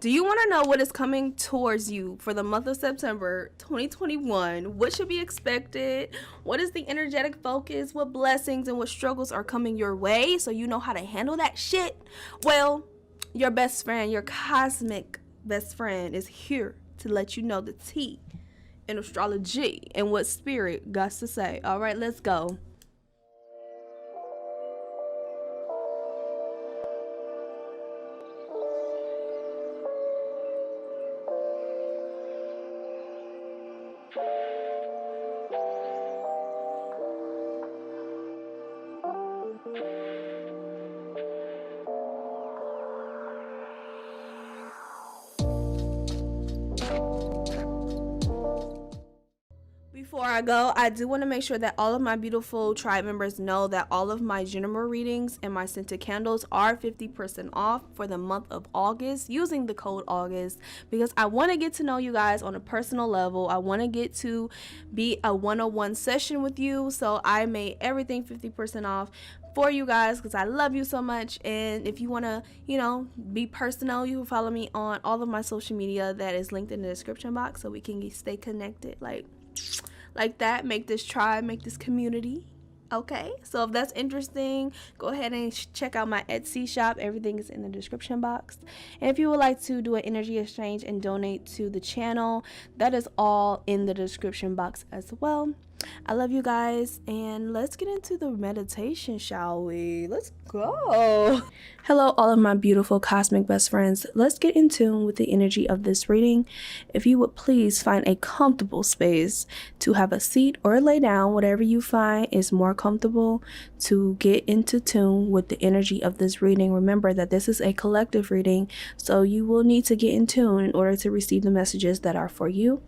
Do you want to know what is coming towards you for the month of September 2021? What should be expected? What is the energetic focus? What blessings and what struggles are coming your way so you know how to handle that shit? Well, your best friend, your cosmic best friend, is here to let you know the tea in astrology and what spirit got to say. All right, let's go. Before I go, I do want to make sure that all of my beautiful tribe members know that all of my general readings and my scented candles are 50% off for the month of August using the code August, because I want to get to know you guys on a personal level. I want to get to be a one-on-one session with you, so I made everything 50% off for you guys because I love you so much. And if you want to, be personal, you can follow me on all of my social media that is linked in the description box so we can stay connected like that. Make this tribe, make this community. Okay, so if that's interesting, go ahead and check out my Etsy shop. Everything is in the description box. And if you would like to do an energy exchange and donate to the channel, that is all in the description box as well. I love you guys, and let's get into the meditation, shall we? Let's go. Hello, all of my beautiful cosmic best friends. Let's get in tune with the energy of this reading. If you would please find a comfortable space to have a seat or lay down, whatever you find is more comfortable, to get into tune with the energy of this reading. Remember that this is a collective reading, so you will need to get in tune in order to receive the messages that are for you.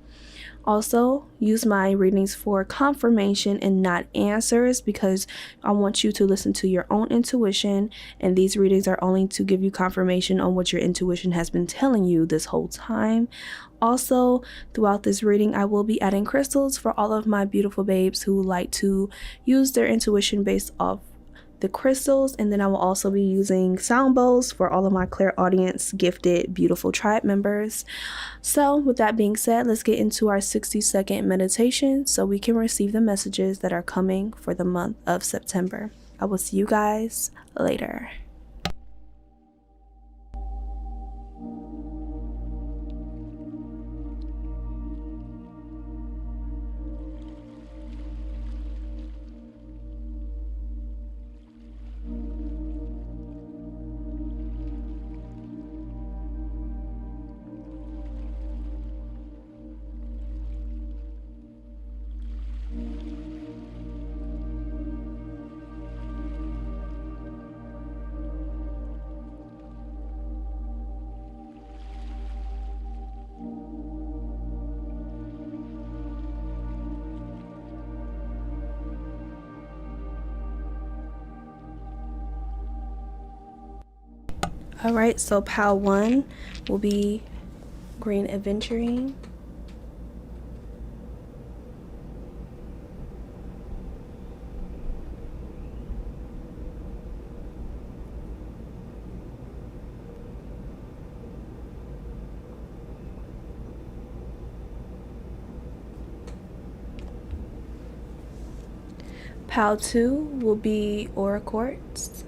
Also, use my readings for confirmation and not answers, because I want you to listen to your own intuition, and these readings are only to give you confirmation on what your intuition has been telling you this whole time. Also, throughout this reading, I will be adding crystals for all of my beautiful babes who like to use their intuition based off the crystals, and then I will also be using sound bowls for all of my clairaudience gifted beautiful tribe members. So with that being said, let's get into our 60-second meditation so we can receive the messages that are coming for the month of September. I will see you guys later. Alright, so pile 1 will be green aventurine. Pile 2 will be aura quartz.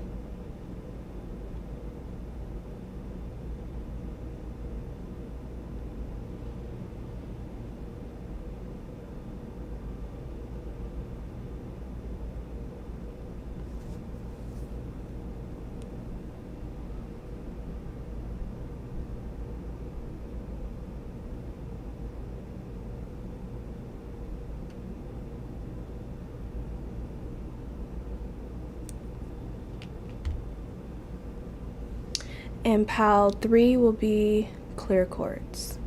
And pile 3 will be clear quartz.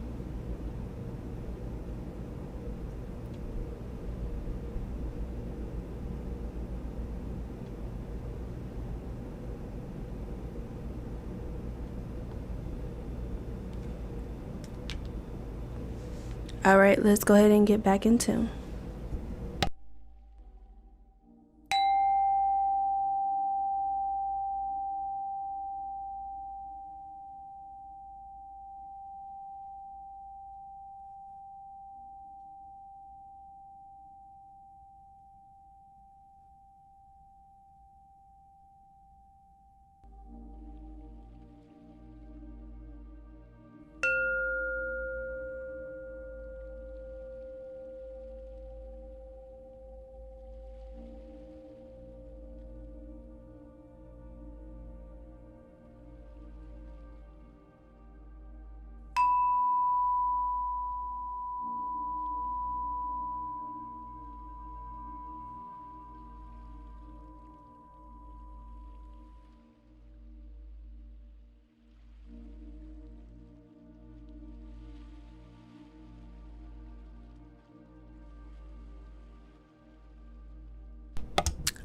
All right, let's go ahead and get back into.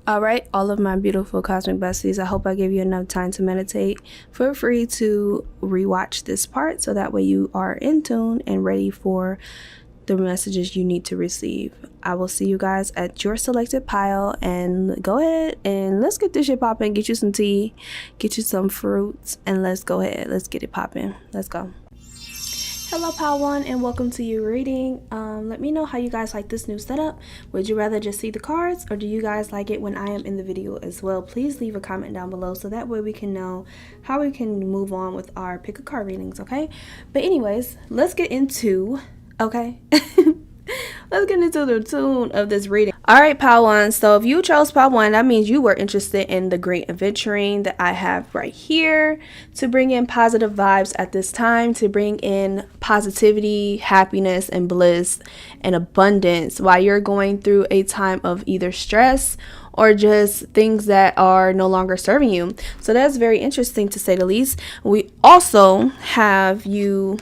All right, all of my beautiful cosmic besties, I hope I gave you enough time to meditate. Feel free to rewatch this part so that way you are in tune and ready for the messages you need to receive. I will see you guys at your selected pile, and go ahead and let's get this shit popping. Get you some tea, get you some fruits, and let's go ahead. Let's get it popping. Let's go. Hello pile 1 and welcome to your reading. Let me know how you guys like this new setup. Would you rather just see the cards, or do you guys like it when I am in the video as well? Please leave a comment down below so that way we can know how we can move on with our pick a card readings, okay? But anyways, let's get into let's get into the tune of this reading. All right, pile 1. So if you chose pile 1, that means you were interested in the great adventuring that I have right here to bring in positive vibes at this time, to bring in positivity, happiness, and bliss and abundance while you're going through a time of either stress or just things that are no longer serving you. So that's very interesting to say the least. We also have you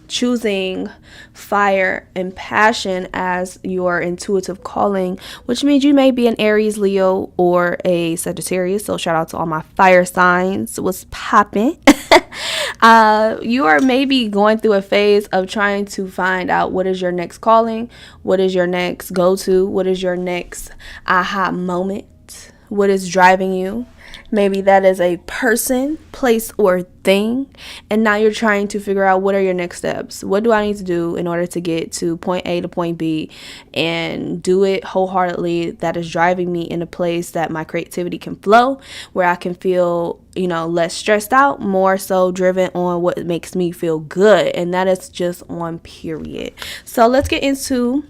choosing fire and passion as your intuitive calling, which means you may be an Aries, Leo, or a Sagittarius. So shout out to all my fire signs. What's poppin'? You are maybe going through a phase of trying to find out what is your next calling, what is your next go-to, what is your next aha moment, what is driving you. Maybe that is a person, place, or thing. And now you're trying to figure out what are your next steps. What do I need to do in order to get to point A to point B and do it wholeheartedly that is driving me in a place that my creativity can flow, where I can feel, less stressed out, more so driven on what makes me feel good. And that is just on period. So let's get into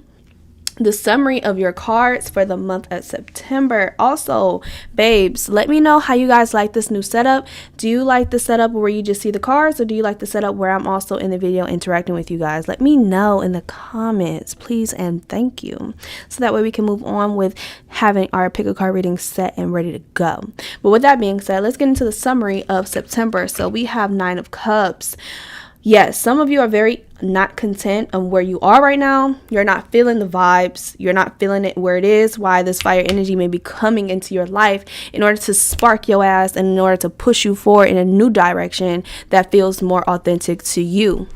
the summary of your cards for the month of September. Also, babes, let me know how you guys like this new setup. Do you like the setup where you just see the cards, or do you like the setup where I'm also in the video interacting with you guys? Let me know in the comments, please, and thank you, so that way we can move on with having our pick a card reading set and ready to go. But with that being said, let's get into the summary of September. So we have 9 of Cups. Yes, some of you are very not content on where you are right now. You're not feeling the vibes. You're not feeling it where it is. Why this fire energy may be coming into your life in order to spark your ass and in order to push you forward in a new direction that feels more authentic to you.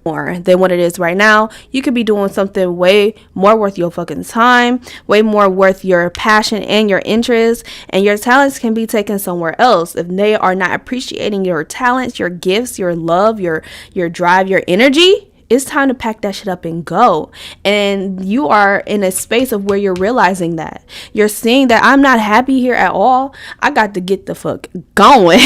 More than what it is right now. You could be doing something way more worth your fucking time, way more worth your passion and your interest, and your talents can be taken somewhere else if they are not appreciating your talents, your gifts, your love, your drive, your energy. It's time to pack that shit up and go. And you are in a space of where you're realizing that you're seeing that I'm not happy here at all. I got to get the fuck going.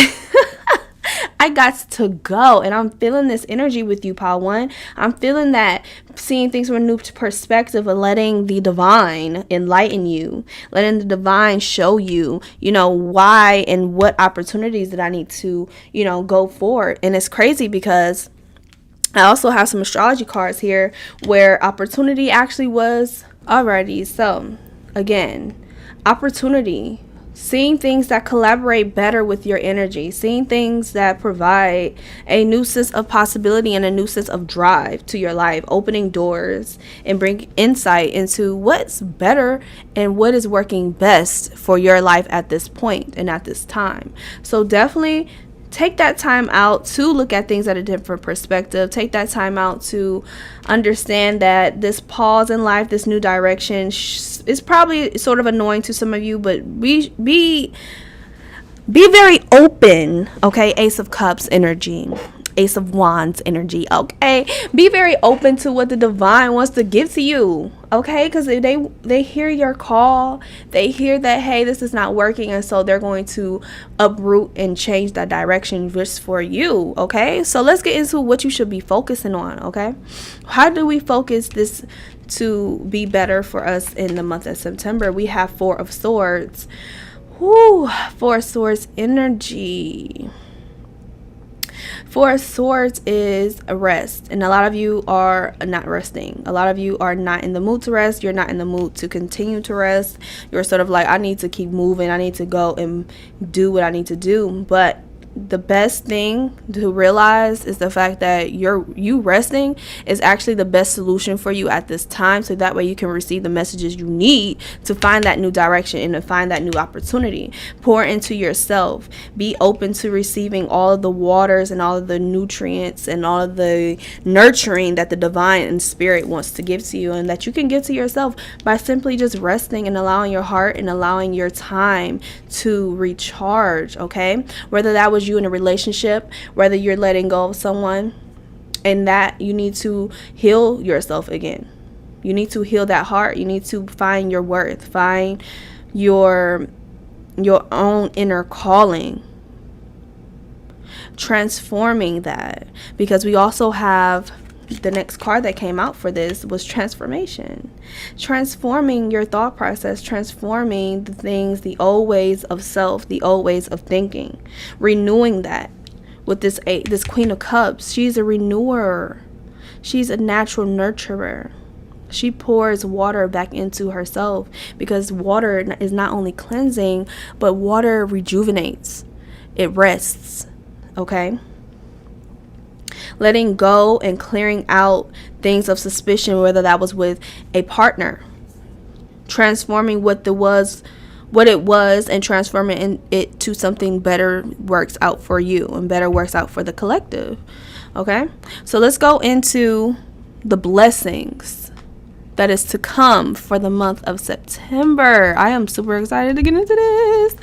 I got to go, and I'm feeling this energy with you, pile 1. I'm feeling that, seeing things from a new perspective and letting the divine enlighten you, letting the divine show you, why and what opportunities that I need to, go forward. And it's crazy because I also have some astrology cards here where opportunity actually was already. So again, opportunity. Seeing things that collaborate better with your energy, seeing things that provide a new sense of possibility and a new sense of drive to your life, opening doors and bring insight into what's better and what is working best for your life at this point and at this time. So definitely take that time out to look at things at a different perspective. Take that time out to understand that this pause in life, this new direction is probably sort of annoying to some of you, but be very open, okay? Ace of Cups energy. Ace of Wands energy, okay? Be very open to what the divine wants to give to you, okay? Because they hear your call, they hear that, hey, this is not working, and so they're going to uproot and change that direction just for you, okay? So let's get into what you should be focusing on, okay? How do we focus this to be better for us in the month of September? We have 4 of Swords. Whoo, 4 of Swords energy. 4 of Swords is a rest, and a lot of you are not resting. A lot of you are not in the mood to rest. You're not in the mood to continue to rest. You're sort of like, I need to keep moving. I need to go and do what I need to do. But the best thing to realize is the fact that you resting is actually the best solution for you at this time, so that way you can receive the messages you need to find that new direction and to find that new opportunity. Pour into yourself. Be open to receiving all of the waters and all of the nutrients and all of the nurturing that the divine and spirit wants to give to you, and that you can give to yourself by simply just resting and allowing your heart and allowing your time to recharge. Okay, whether that was you in a relationship, whether you're letting go of someone, and that you need to heal yourself again. You need to heal that heart. You need to find your worth, find your own inner calling, transforming that, because we also have the next card that came out for this was transformation. Transforming your thought process, transforming the things, the old ways of self, the old ways of thinking, renewing that with this Queen of Cups. She's a renewer. She's a natural nurturer. She pours water back into herself, because water is not only cleansing, but water rejuvenates. It rests. Okay? Letting go and clearing out things of suspicion, whether that was with a partner. Transforming what it was and transforming it to something better works out for you and better works out for the collective. Okay? So let's go into the blessings that is to come for the month of September. I am super excited to get into this.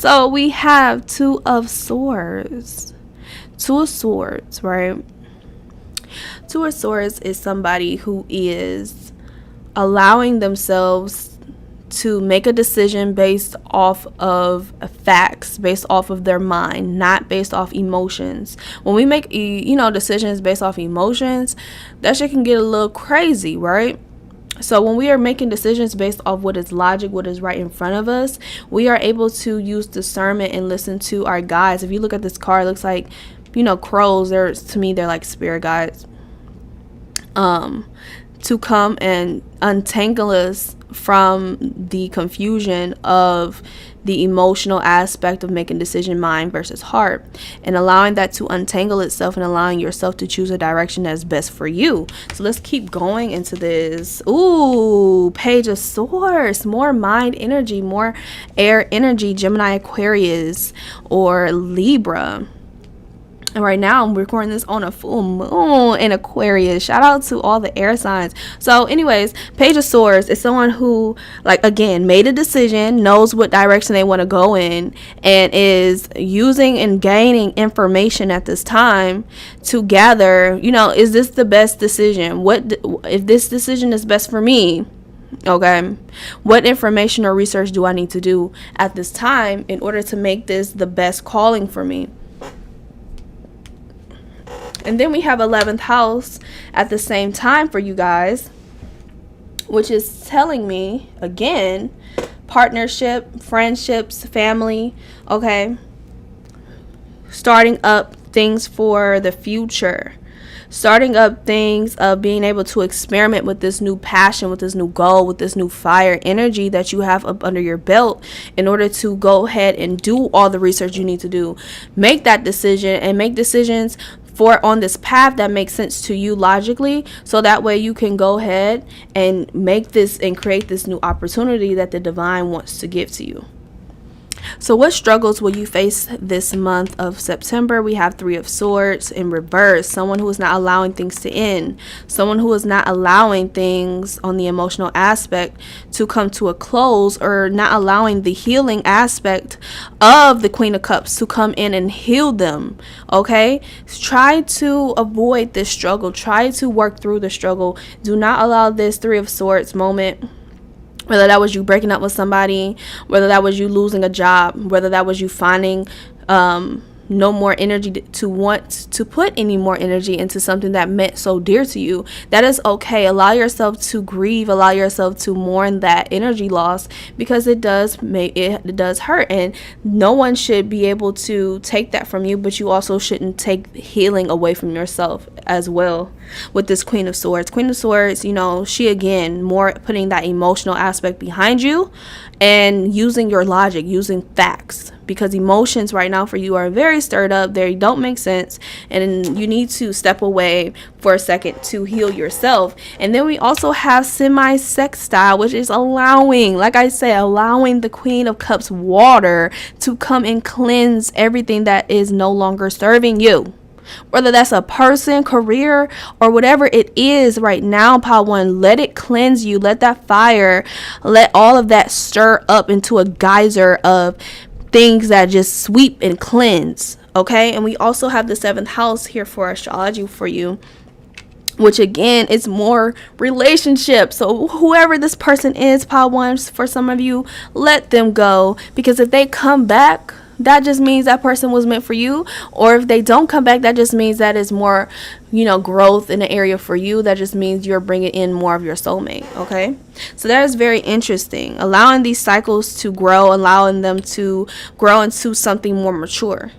So we have Two of Swords. Two of Swords, right? Two of Swords is somebody who is allowing themselves to make a decision based off of facts, based off of their mind, not based off emotions. When we make, decisions based off emotions, that shit can get a little crazy, right? So when we are making decisions based off what is logic, what is right in front of us, we are able to use discernment and listen to our guides. If you look at this card, it looks like, crows. To me, they're like spirit guides. To come and untangle us from the confusion of the emotional aspect of making decision mind versus heart, and allowing that to untangle itself and allowing yourself to choose a direction that's best for you. So let's keep going into this. Ooh, Page of Swords, more mind energy, more air energy, Gemini, Aquarius, or Libra. And right now I'm recording this on a full moon in Aquarius. Shout out to all the air signs. So anyways, Page of Swords is someone who, again, made a decision, knows what direction they want to go in, and is using and gaining information at this time to gather, is this the best decision? If this decision is best for me? Okay, what information or research do I need to do at this time in order to make this the best calling for me? And then we have 11th house at the same time for you guys, which is telling me, again, partnership, friendships, family, okay? Starting up things for the future. Starting up things of being able to experiment with this new passion, with this new goal, with this new fire energy that you have up under your belt, in order to go ahead and do all the research you need to do. Make that decision and make decisions on this path that makes sense to you logically, so that way you can go ahead and make this and create this new opportunity that the divine wants to give to you. So what struggles will you face this month of September? We have Three of Swords in reverse. Someone who is not allowing things to end. Someone who is not allowing things on the emotional aspect to come to a close, or not allowing the healing aspect of the Queen of Cups to come in and heal them. Okay? Try to avoid this struggle. Try to work through the struggle. Do not allow this Three of Swords moment, whether that was you breaking up with somebody, whether that was you losing a job, whether that was you finding no more energy to want to put any more energy into something that meant so dear to you. That is okay. Allow yourself to grieve. Allow yourself to mourn that energy loss, because it does hurt, and no one should be able to take that from you, but you also shouldn't take healing away from yourself as well with this Queen of Swords. Queen of Swords, you know, she again more putting that emotional aspect behind you and using your logic, using facts, because emotions right now for you are very stirred up. They don't make sense, and you need to step away for a second to heal yourself. And then we also have semi-sextile, which is allowing, like I say, allowing the Queen of Cups water to come and cleanse everything that is no longer serving you. Whether that's a person, career, or whatever it is right now, Pile 1, let it cleanse you. Let that fire, let all of that stir up into a geyser of things that just sweep and cleanse. Okay, and we also have the 7th house here for astrology for you, which again is more relationships. So whoever this person is, Pile 1, for some of you, let them go, because if they come back, that just means that person was meant for you. Or if they don't come back, that just means that is more, you know, growth in the area for you. That just means you're bringing in more of your soulmate. Okay, so that is very interesting, allowing these cycles to grow, allowing them to grow into something more mature.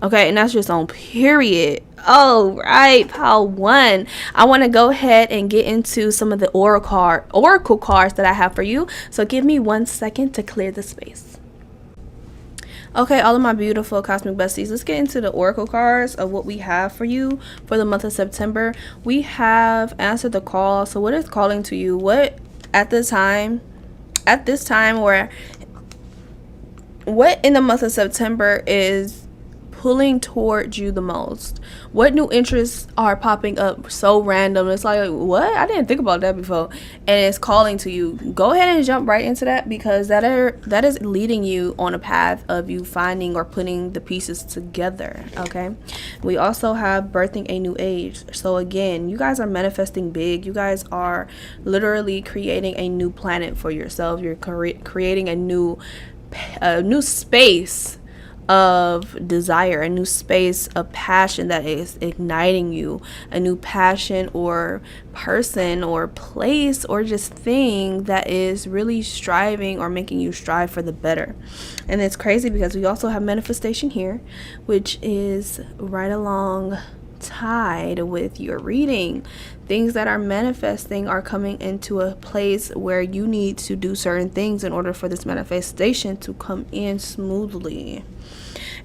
Okay, and that's just on period. Oh, right, Pile 1. I want to go ahead and get into some of the oracle cards that I have for you. So give me 1 second to clear the space. Okay, all of my beautiful cosmic besties, let's get into the oracle cards of what we have for you for the month of September. We have answered the call. So what is calling to you? What at this time, or what in the month of September is pulling towards you the most? What new interests are popping up so random? It's like, what? I didn't think about that before. And it's calling to you. Go ahead and jump right into that, because that is leading you on a path of you finding or putting the pieces together. Okay, we also have birthing a new age. So again, you guys are manifesting big. You guys are literally creating a new planet for yourself. You're creating a new space of desire, a new space of passion that is igniting you, a new passion or person or place or just thing that is really striving or making you strive for the better. And it's crazy because we also have manifestation here, which is right along tied with your reading. Things that are manifesting are coming into a place where you need to do certain things in order for this manifestation to come in smoothly.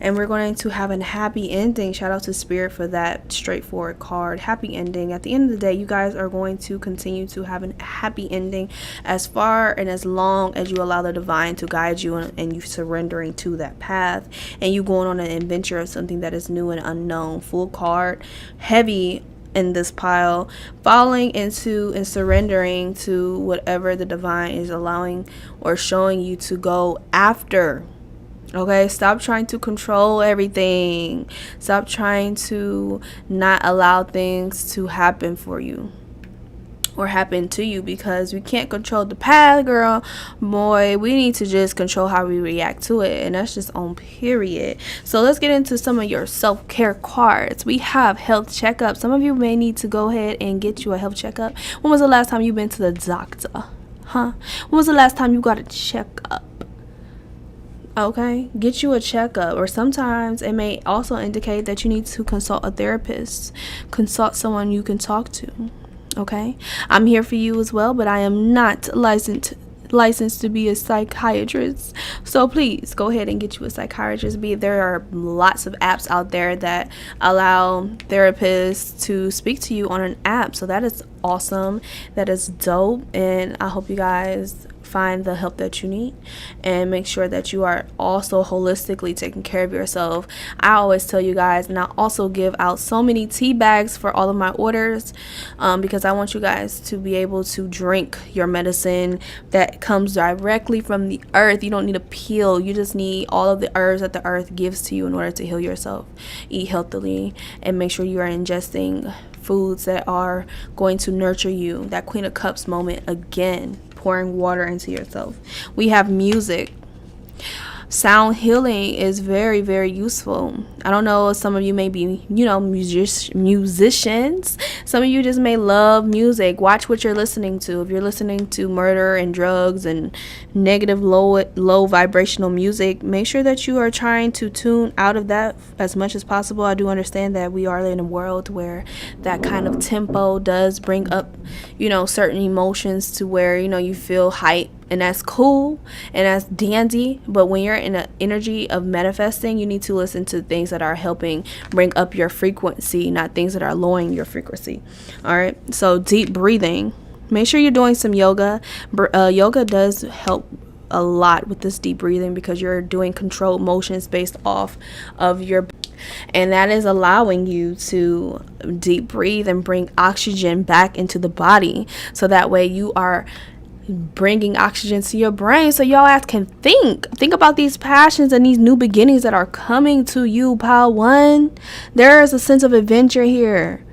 And we're going to have a happy ending. Shout out to Spirit for that straightforward card. Happy ending. At the end of the day, you guys are going to continue to have a happy ending as far and as long as you allow the divine to guide you, and you surrendering to that path, and you going on an adventure of something that is new and unknown. Full card, heavy in this pile, falling into and surrendering to whatever the divine is allowing or showing you to go after. Okay, stop trying to control everything. Stop trying to not allow things to happen for you or happen to you, because we can't control the path, girl. Boy, we need to just control how we react to it, and that's just on period. So let's get into some of your self-care cards. We have health checkup. Some of you may need to go ahead and get you a health checkup. When was the last time you've been to the doctor? When was the last time you got a checkup? Okay, get you a checkup. Or sometimes it may also indicate that you need to consult a therapist, consult someone you can talk to. Okay, I'm here for you as well, but I am not licensed to be a psychiatrist. So please go ahead and get you a psychiatrist. There are lots of apps out there that allow therapists to speak to you on an app. So that is awesome. That is dope. And I hope you guys find the help that you need, and make sure that you are also holistically taking care of yourself. I always tell you guys, and I also give out so many tea bags for all of my orders, because I want you guys to be able to drink your medicine that comes directly from the earth. You don't need a pill. You just need all of the herbs that the earth gives to you in order to heal yourself. Eat healthily and make sure you are ingesting foods that are going to nurture you. That Queen of Cups moment again, pouring water into yourself. We have music. Sound healing is very, very useful. I don't know, some of you may be, musicians. Some of you just may love music. Watch what you're listening to. If you're listening to murder and drugs and negative low vibrational music, make sure that you are trying to tune out of that as much as possible. I do understand that we are in a world where that kind of tempo does bring up, certain emotions to where, you feel hype. And that's cool and that's dandy. But when you're in an energy of manifesting, you need to listen to things that are helping bring up your frequency, not things that are lowering your frequency. All right. So deep breathing. Make sure you're doing some yoga. Yoga does help a lot with this deep breathing because you're doing controlled motions based off of your, and that is allowing you to deep breathe and bring oxygen back into the body. So that way you are bringing oxygen to your brain so y'all ass can think about these passions and these new beginnings that are coming to you. Pile 1, there is a sense of adventure here.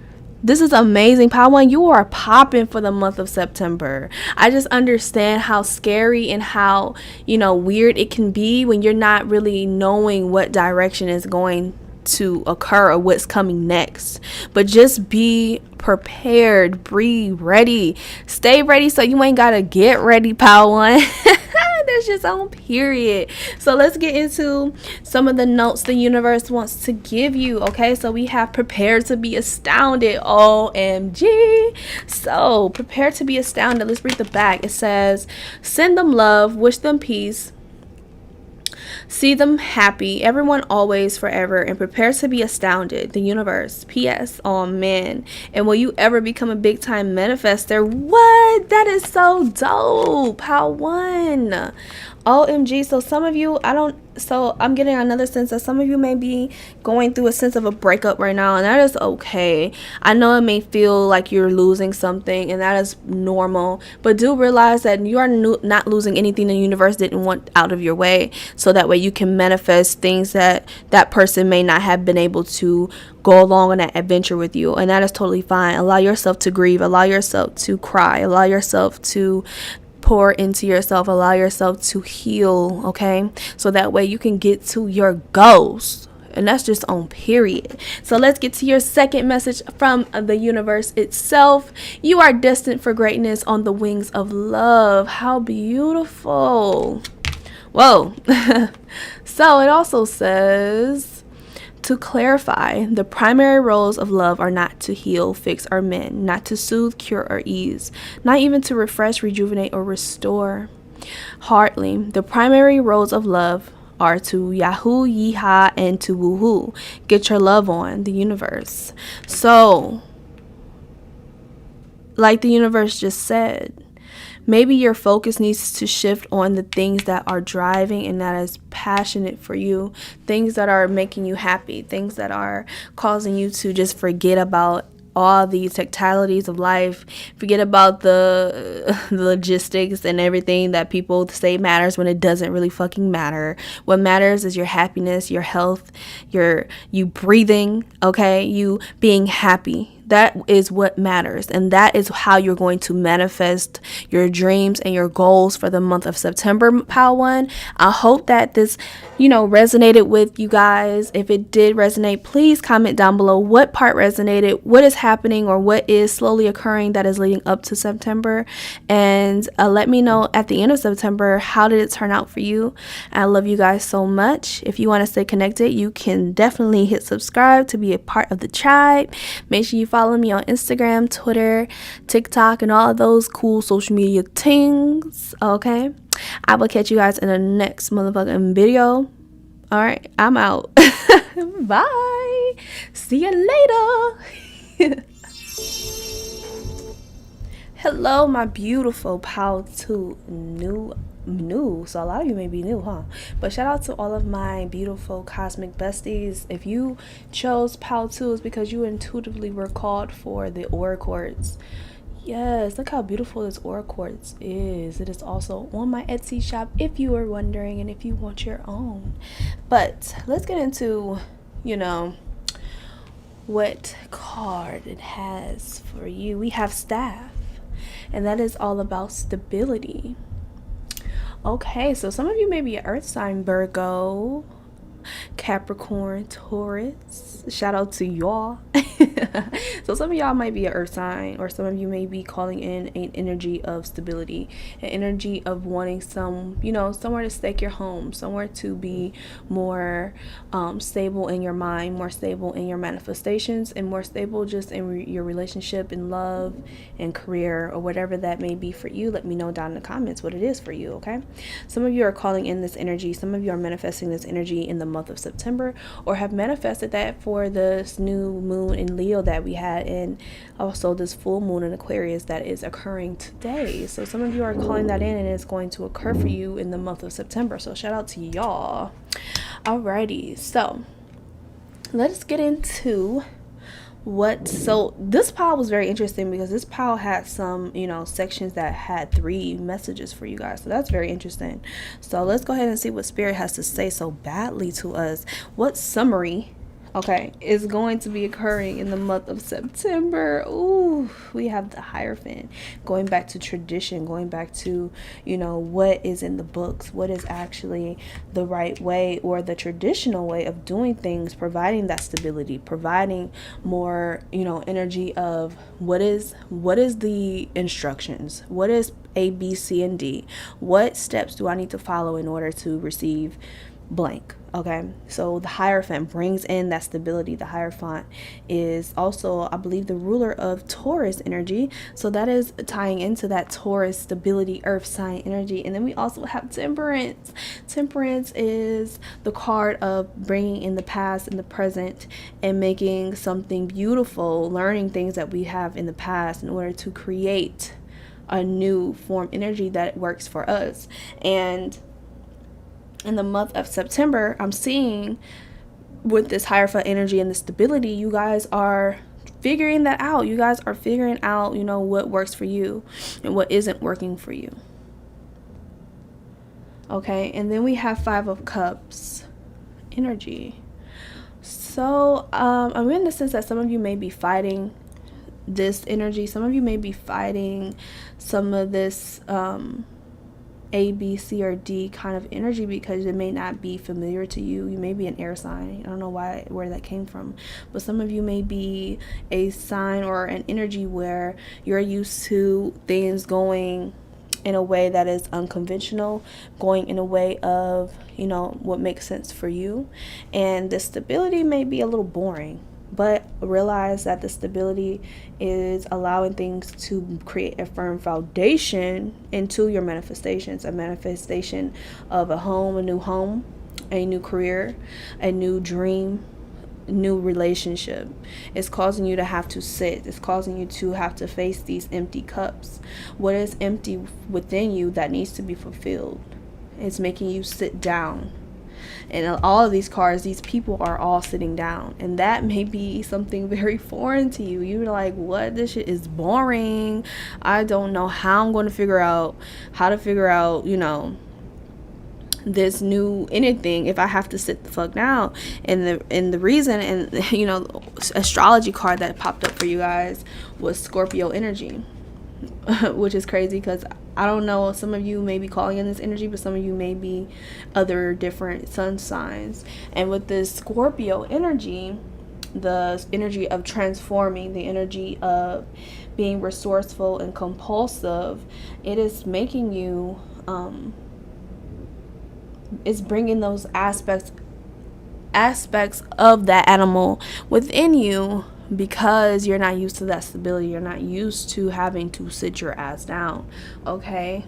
This is amazing. Pile 1, you are popping for the month of September. I just understand how scary and how weird it can be when you're not really knowing what direction is going to occur or what's coming next. But just be prepared, be ready, stay ready so you ain't gotta get ready. Pile 1. That's just on period. So let's get into some of the notes the universe wants to give you. Okay, so we have prepared to be astounded. OMG. So prepare to be astounded. Let's read the back. It says, send them love, wish them peace, see them happy, everyone always forever, and prepare to be astounded. The universe. P.S. Oh man. And will you ever become a big time manifester? What? That is so dope. How 1. OMG. So some of you, I'm getting another sense that some of you may be going through a sense of a breakup right now, and that is okay. I know it may feel like you're losing something, and that is normal, but do realize that you are not losing anything the universe didn't want out of your way, so that way you can manifest things that person may not have been able to go along on that adventure with you, and that is totally fine. Allow yourself to grieve, allow yourself to cry, allow yourself to pour into yourself, allow yourself to heal, okay? So that way you can get to your goals. And that's just on period. So let's get to your second message from the universe itself. You are destined for greatness on the wings of love. How beautiful. Whoa. So it also says, to clarify, the primary roles of love are not to heal, fix, or mend, not to soothe, cure, or ease, not even to refresh, rejuvenate, or restore. Hardly. The primary roles of love are to yahoo, yeehaw, and to woohoo. Get your love on, the universe. So, like the universe just said, maybe your focus needs to shift on the things that are driving and that is passionate for you, things that are making you happy, things that are causing you to just forget about all these tactilities of life, forget about the logistics and everything that people say matters when it doesn't really fucking matter. What matters is your happiness, your health, you breathing, okay, you being happy. That is what matters, and that is how you're going to manifest your dreams and your goals for the month of September, Pile 1. I hope that this, resonated with you guys. If it did resonate, please comment down below what part resonated, what is happening or what is slowly occurring that is leading up to September, and let me know at the end of September, how did it turn out for you? I love you guys so much. If you want to stay connected, you can definitely hit subscribe to be a part of the tribe. Make sure you follow me on Instagram, Twitter, TikTok, and all of those cool social media things. Okay, I will catch you guys in the next motherfucking video. All right, I'm out. Bye. See you later. Hello, my beautiful Pile 2 new. So a lot of you may be new, huh? But shout out to all of my beautiful cosmic besties. If you chose Pile 2, it's because you intuitively were called for the aura quartz. Yes, look how beautiful this aura quartz is. It is also on my Etsy shop if you were wondering and if you want your own. But let's get into, what card it has for you. We have staff, and that is all about stability. Okay, so some of you may be an earth sign, Virgo, Capricorn, Taurus, Shout out to y'all. So some of y'all might be an earth sign, or some of you may be calling in an energy of stability, an energy of wanting somewhere to stake your home, somewhere to be more stable in your mind, more stable in your manifestations, and more stable just in your relationship and love and career, or whatever that may be for you. Let me know down in the comments what it is for you, okay? Some of you are calling in this energy. Some of you are manifesting this energy in the month of September, or have manifested that for this new moon in Leo that we had, and also this full moon in Aquarius that is occurring today. So some of you are calling that in, and it's going to occur for you in the month of September. So shout out to y'all. Alrighty, so let's get into so this pile was very interesting, because this pile had some sections that had 3 messages for you guys. So that's very interesting. So let's go ahead and see what Spirit has to say so badly to us. What summary is going to be occurring in the month of September? Ooh, we have the Hierophant, going back to tradition, going back to, what is in the books, what is actually the right way, or the traditional way of doing things, providing that stability, providing more, energy of what is the instructions, what is A, B, C, and D, what steps do I need to follow in order to receive blank. Okay, so the Hierophant brings in that stability. The Hierophant is also, I believe, the ruler of Taurus energy, so that is tying into that Taurus stability, earth sign energy. And then we also have Temperance. Temperance is the card of bringing in the past and the present and making something beautiful, learning things that we have in the past in order to create a new form energy that works for us. And in the month of September, I'm seeing with this Hierophant energy and the stability, you guys are figuring that out. You guys are figuring out, what works for you and what isn't working for you. Okay, and then we have 5 of Cups energy. So I'm in the sense that some of you may be fighting this energy. Some of you may be fighting some of this A, B, C, or D kind of energy, because it may not be familiar to you. You may be an air sign. I don't know where that came from, but some of you may be a sign or an energy where you're used to things going in a way that is unconventional, going in a way of, what makes sense for you. And the stability may be a little boring, but realize that the stability is allowing things to create a firm foundation into your manifestations, a manifestation of a home, a new career, a new dream, new relationship. It's causing you to have to sit. It's causing you to have to face these empty cups. What is empty within you that needs to be fulfilled? It's making you sit down. And all of these cards, these people are all sitting down, and that may be something very foreign to you. You're like, what? This shit is boring. I don't know how I'm going to figure out this new anything if I have to sit the fuck down. And the reason, and astrology card that popped up for you guys was Scorpio energy, which is crazy, because I don't know, some of you may be calling in this energy, but some of you may be other different sun signs. And with this Scorpio energy, the energy of transforming, the energy of being resourceful and compulsive, it is making you, it's bringing those aspects of that animal within you, because you're not used to that stability. You're not used to having to sit your ass down. Okay,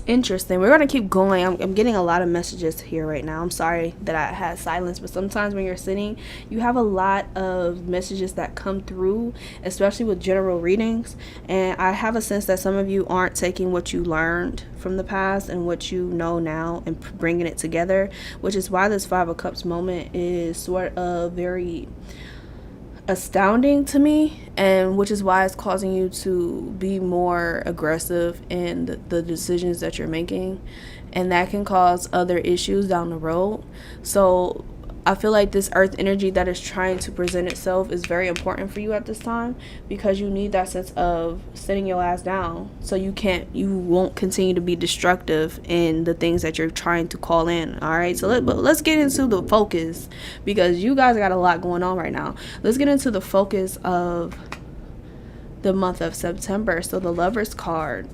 interesting. We're gonna keep going. I'm getting a lot of messages here right now. I'm sorry that I had silence, but sometimes when you're sitting, you have a lot of messages that come through, especially with general readings. And I have a sense that some of you aren't taking what you learned from the past and what you know now and bringing it together, which is why this 5 of Cups moment is sort of very astounding to me, and which is why it's causing you to be more aggressive in the decisions that you're making, and that can cause other issues down the road. So I feel like this earth energy that is trying to present itself is very important for you at this time, because you need that sense of sitting your ass down so you won't continue to be destructive in the things that you're trying to call in. All right, so let's get into the focus, because you guys got a lot going on right now. Let's get into the focus of the month of September. So the Lover's card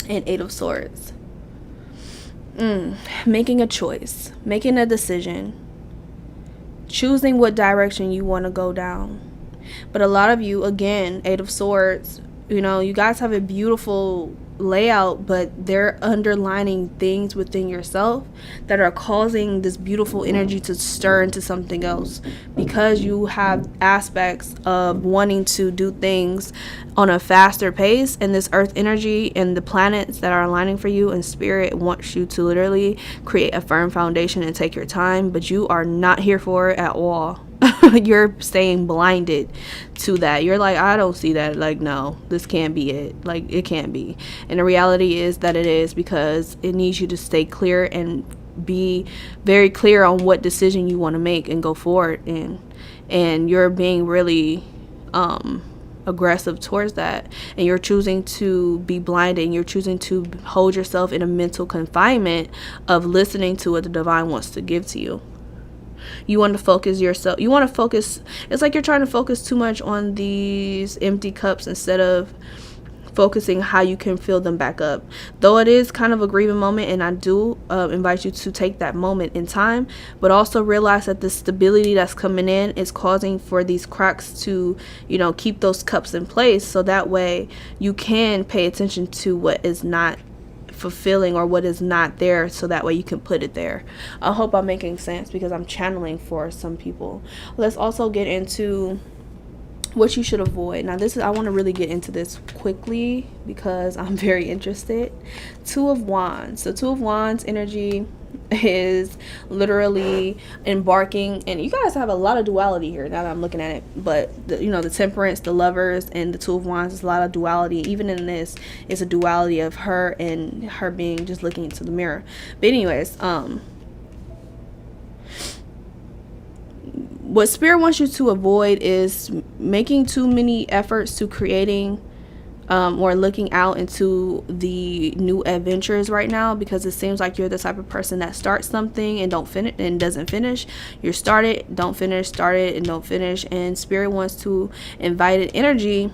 and 8 of Swords. Making a choice, making a decision, choosing what direction you want to go down. But a lot of you, again, 8 of Swords, you guys have a beautiful layout, but they're underlining things within yourself that are causing this beautiful energy to stir into something else, because you have aspects of wanting to do things on a faster pace, and this earth energy and the planets that are aligning for you and spirit wants you to literally create a firm foundation and take your time, but you are not here for it at all. You're staying blinded to that. You're like, I don't see that. Like, no, this can't be it. Like, it can't be. And the reality is that it is, because it needs you to stay clear and be very clear on what decision you want to make and go forward in. And you're being really aggressive towards that, and you're choosing to be blinded, and you're choosing to hold yourself in a mental confinement of listening to what the divine wants to give to you. You want to focus yourself. You want to focus. It's like you're trying to focus too much on these empty cups instead of focusing how you can fill them back up. Though it is kind of a grieving moment, and I do invite you to take that moment in time, but also realize that the stability that's coming in is causing for these cracks to, keep those cups in place, so that way you can pay attention to what is not fulfilling or what is not there, so that way you can put it there. I hope I'm making sense, because I'm channeling for some people. Let's also get into what you should avoid. Now I want to really get into this quickly because I'm very interested. 2 of Wands. So 2 of Wands energy is literally embarking, and you guys have a lot of duality here now that I'm looking at it, but the Temperance, the Lovers, and the 2 of Wands is a lot of duality. Even in this, it's a duality of her and her being just looking into the mirror. But anyways, what Spirit wants you to avoid is making too many efforts to creating or looking out into the new adventures right now, because it seems like you're the type of person that starts something and doesn't finish. You start it, don't finish, start it and don't finish. And Spirit wants to invite an energy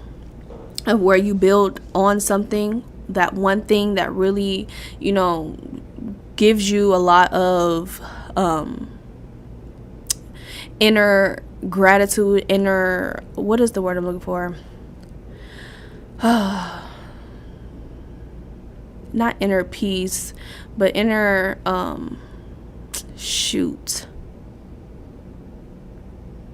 of where you build on something, that one thing that really, gives you a lot of inner gratitude, what is the word I'm looking for? Not inner peace, but inner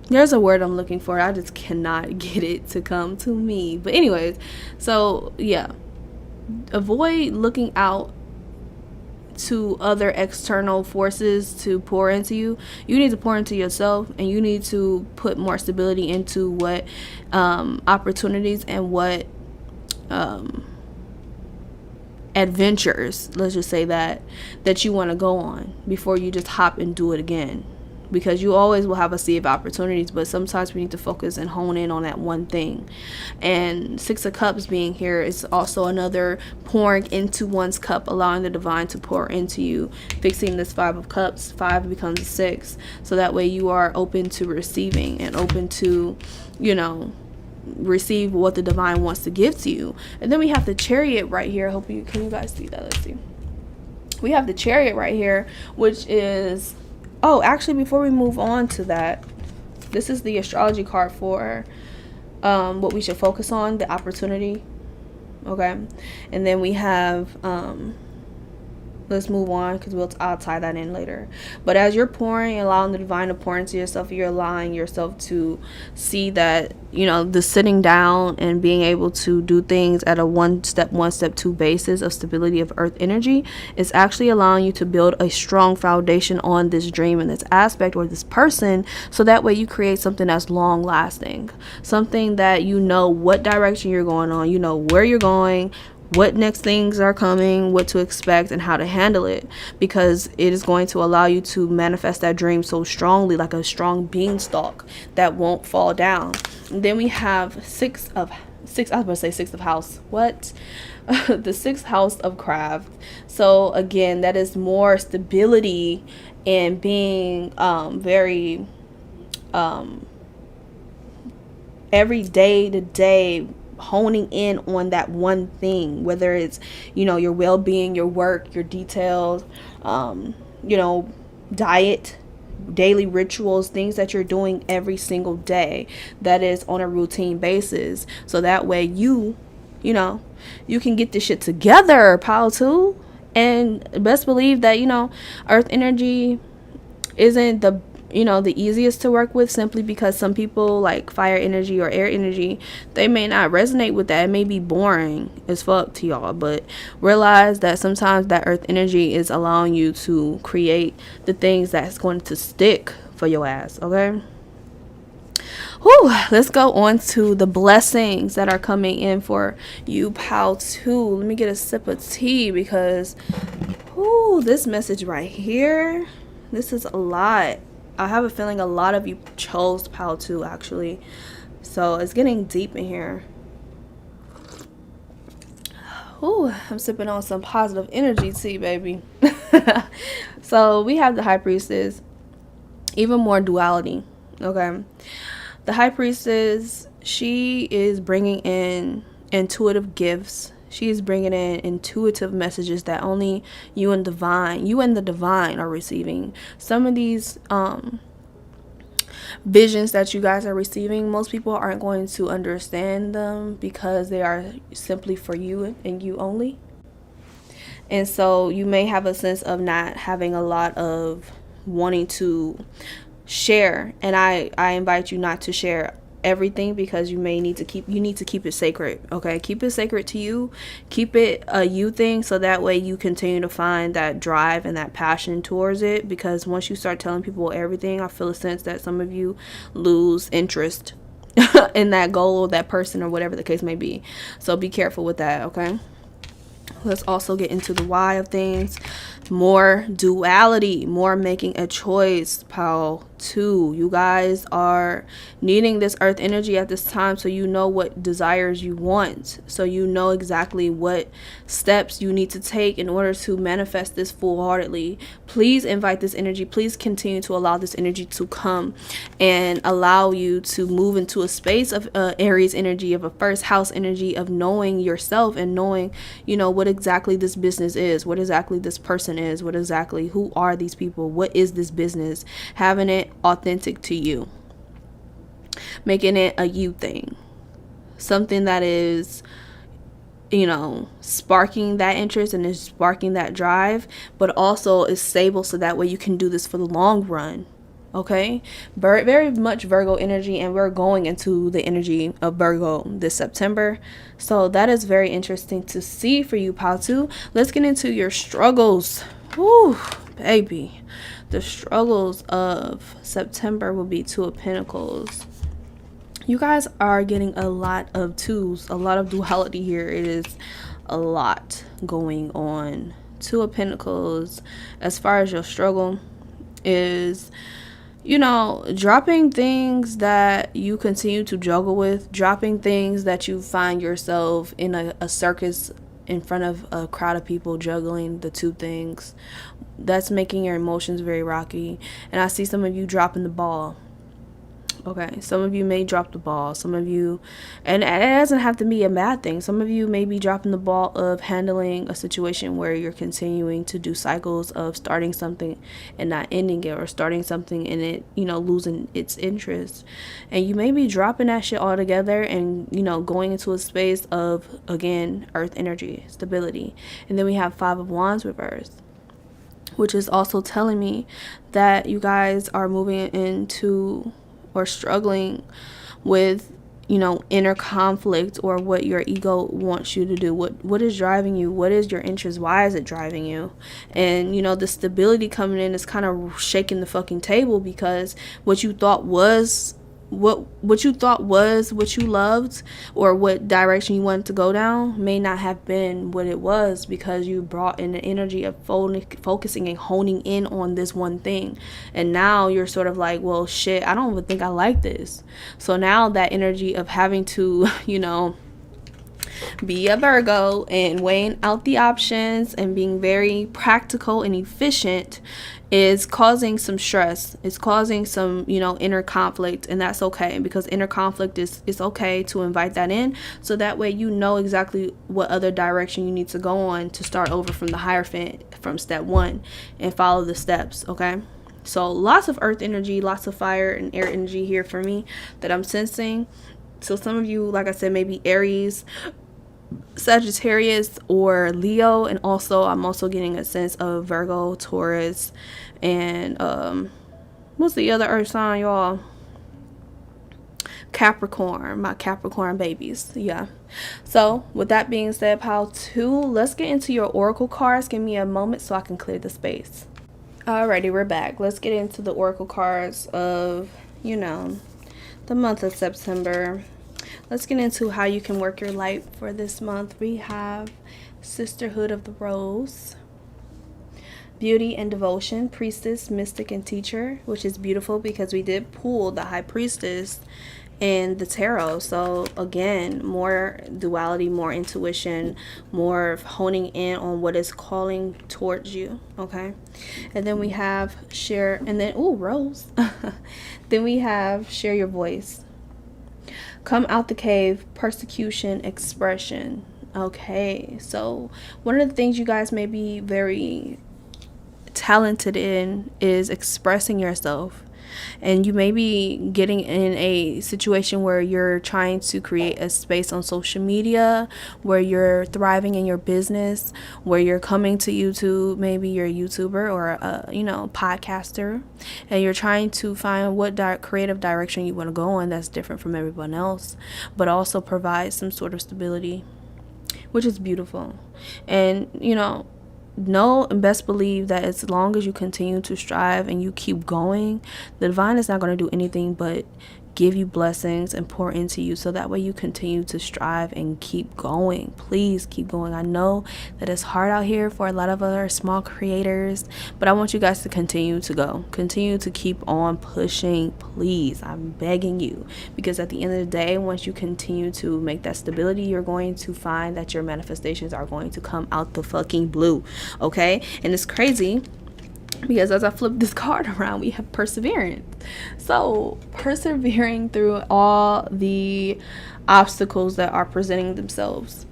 there's a word I'm looking for. I just cannot get it to come to me. But anyways, so yeah, avoid looking out to other external forces to pour into you. You need to pour into yourself, and you need to put more stability into what opportunities and what adventures, let's just say that you want to go on before you just hop and do it again. Because you always will have a sea of opportunities, but sometimes we need to focus and hone in on that one thing. And 6 of Cups being here is also another pouring into one's cup, allowing the divine to pour into you. Fixing this 5 of Cups, 5 becomes a 6, so that way you are open to receiving and open to, receive what the divine wants to give to you. And then we have the Chariot right here. Can you guys see that? Let's see. We have the Chariot right here, which is, actually, before we move on to that, this is the astrology card for what we should focus on, the opportunity. Okay. And then we have, let's move on, because I'll tie that in later. But as you're pouring, allowing the divine to pour into yourself, you're allowing yourself to see that, the sitting down and being able to do things at a one step two basis of stability of earth energy is actually allowing you to build a strong foundation on this dream and this aspect or this person, so that way you create something that's long lasting, something that what direction you're going on, where you're going, what next things are coming, what to expect, and how to handle it, because it is going to allow you to manifest that dream so strongly, like a strong beanstalk that won't fall down. And then we have six of house. What? The sixth house of craft. So again, that is more stability and being very every day to day, honing in on that one thing, whether it's, your well-being, your work, your details, diet, daily rituals, things that you're doing every single day that is on a routine basis. So that way you can get this shit together, pal, too. And best believe that, earth energy isn't the easiest to work with, simply because some people like fire energy or air energy, they may not resonate with that. It may be boring as fuck to y'all, but realize that sometimes that earth energy is allowing you to create the things that's going to stick for your ass. Okay. Whew, let's go on to the blessings that are coming in for you, pal, too. Let me get a sip of tea, because this message right here, this is a lot. I have a feeling a lot of you chose pal 2, actually. So it's getting deep in here. I'm sipping on some positive energy tea, baby. So we have the High Priestess. Even more duality. Okay. The High Priestess, she is bringing in intuitive gifts. She is bringing in intuitive messages that only you and the divine are receiving. Some of these visions that you guys are receiving, most people aren't going to understand them, because they are simply for you and you only. And so you may have a sense of not having a lot of wanting to share. And I invite you not to share everything, because you need to keep it sacred. Okay, keep it sacred to you. Keep it a you thing, so that way you continue to find that drive and that passion towards it. Because once you start telling people everything, I feel a sense that some of you lose interest in that goal, that person, or whatever the case may be. So be careful with that. Okay, let's also get into the why of things. More duality, more making a choice, pal 2. You guys are needing this earth energy at this time, so you know what desires you want, so you know exactly what steps you need to take in order to manifest this full-heartedly. Please invite this energy. Please continue to allow this energy to come and allow you to move into a space of Aries energy, of a first house energy, of knowing yourself and knowing what exactly this business is, what exactly this person is, who are these people, what is this business, having it authentic to you, making it a you thing, something that is sparking that interest and is sparking that drive, but also is stable, so that way you can do this for the long run. Okay, very much Virgo energy, and we're going into the energy of Virgo this September, so that is very interesting to see for you, Patu. Let's get into your struggles. Woo, baby, the struggles of September will be Two of Pentacles. You guys are getting a lot of twos, a lot of duality here. It is a lot going on. Two of Pentacles, as far as your struggle, is dropping things that you continue to juggle with, dropping things that you find yourself in a circus in front of a crowd of people juggling the two things. That's making your emotions very rocky. And I see some of you dropping the ball. Okay, some of you may drop the ball. Some of you, and it doesn't have to be a bad thing. Some of you may be dropping the ball of handling a situation where you're continuing to do cycles of starting something and not ending it, or starting something and it, losing its interest. And you may be dropping that shit altogether and, going into a space of, again, earth energy, stability. And then we have Five of Wands reversed, which is also telling me that you guys are moving into or struggling with, inner conflict, or what your ego wants you to do. What is driving you? What is your interest? Why is it driving you? And, the stability coming in is kind of shaking the fucking table, because what you thought was what you thought was what you loved, or what direction you wanted to go down, may not have been what it was, because you brought in the energy of focusing and honing in on this one thing. And now you're sort of like, well, shit, I don't even think I like this. So now that energy of having to, be a Virgo and weighing out the options and being very practical and efficient is causing some stress. It's causing some, inner conflict, and that's okay, because inner conflict is okay to invite that in, so that way you know exactly what other direction you need to go on to start over from the Hierophant, from step 1, and follow the steps, okay? So lots of earth energy, lots of fire and air energy here for me that I'm sensing. So some of you, like I said, maybe Aries, Sagittarius, or Leo, and also I'm also getting a sense of Virgo, Taurus, and what's the other earth sign, y'all? Capricorn, my Capricorn babies. Yeah. So with that being said, pile 2, let's get into your oracle cards. Give me a moment so I can clear the space. Alrighty, we're back. Let's get into the oracle cards of, the month of September. Let's get into how you can work your light for this month. We have Sisterhood of the Rose, Beauty and Devotion, Priestess, Mystic, and Teacher, which is beautiful because we did pull the High Priestess in the tarot. So again, more duality, more intuition, more honing in on what is calling towards you, okay? And then we have share, and then, Rose. Then we have share your voice. Come out the cave, persecution, expression. Okay, so one of the things you guys may be very talented in is expressing yourself. And you may be getting in a situation where you're trying to create a space on social media, where you're thriving in your business, where you're coming to YouTube, maybe you're a YouTuber or a podcaster, and you're trying to find what creative direction you want to go in that's different from everyone else, but also provide some sort of stability, which is beautiful. And know and best believe that as long as you continue to strive and you keep going, the divine is not going to do anything but give you blessings and pour into you, so that way you continue to strive and keep going. Please keep going. I know that it's hard out here for a lot of other small creators, but I want you guys to continue to go, continue to keep on pushing. Please, I'm begging you, because at the end of the day, once you continue to make that stability, you're going to find that your manifestations are going to come out the fucking blue, okay? And it's crazy because as I flip this card around, we have perseverance. So persevering through all the obstacles that are presenting themselves.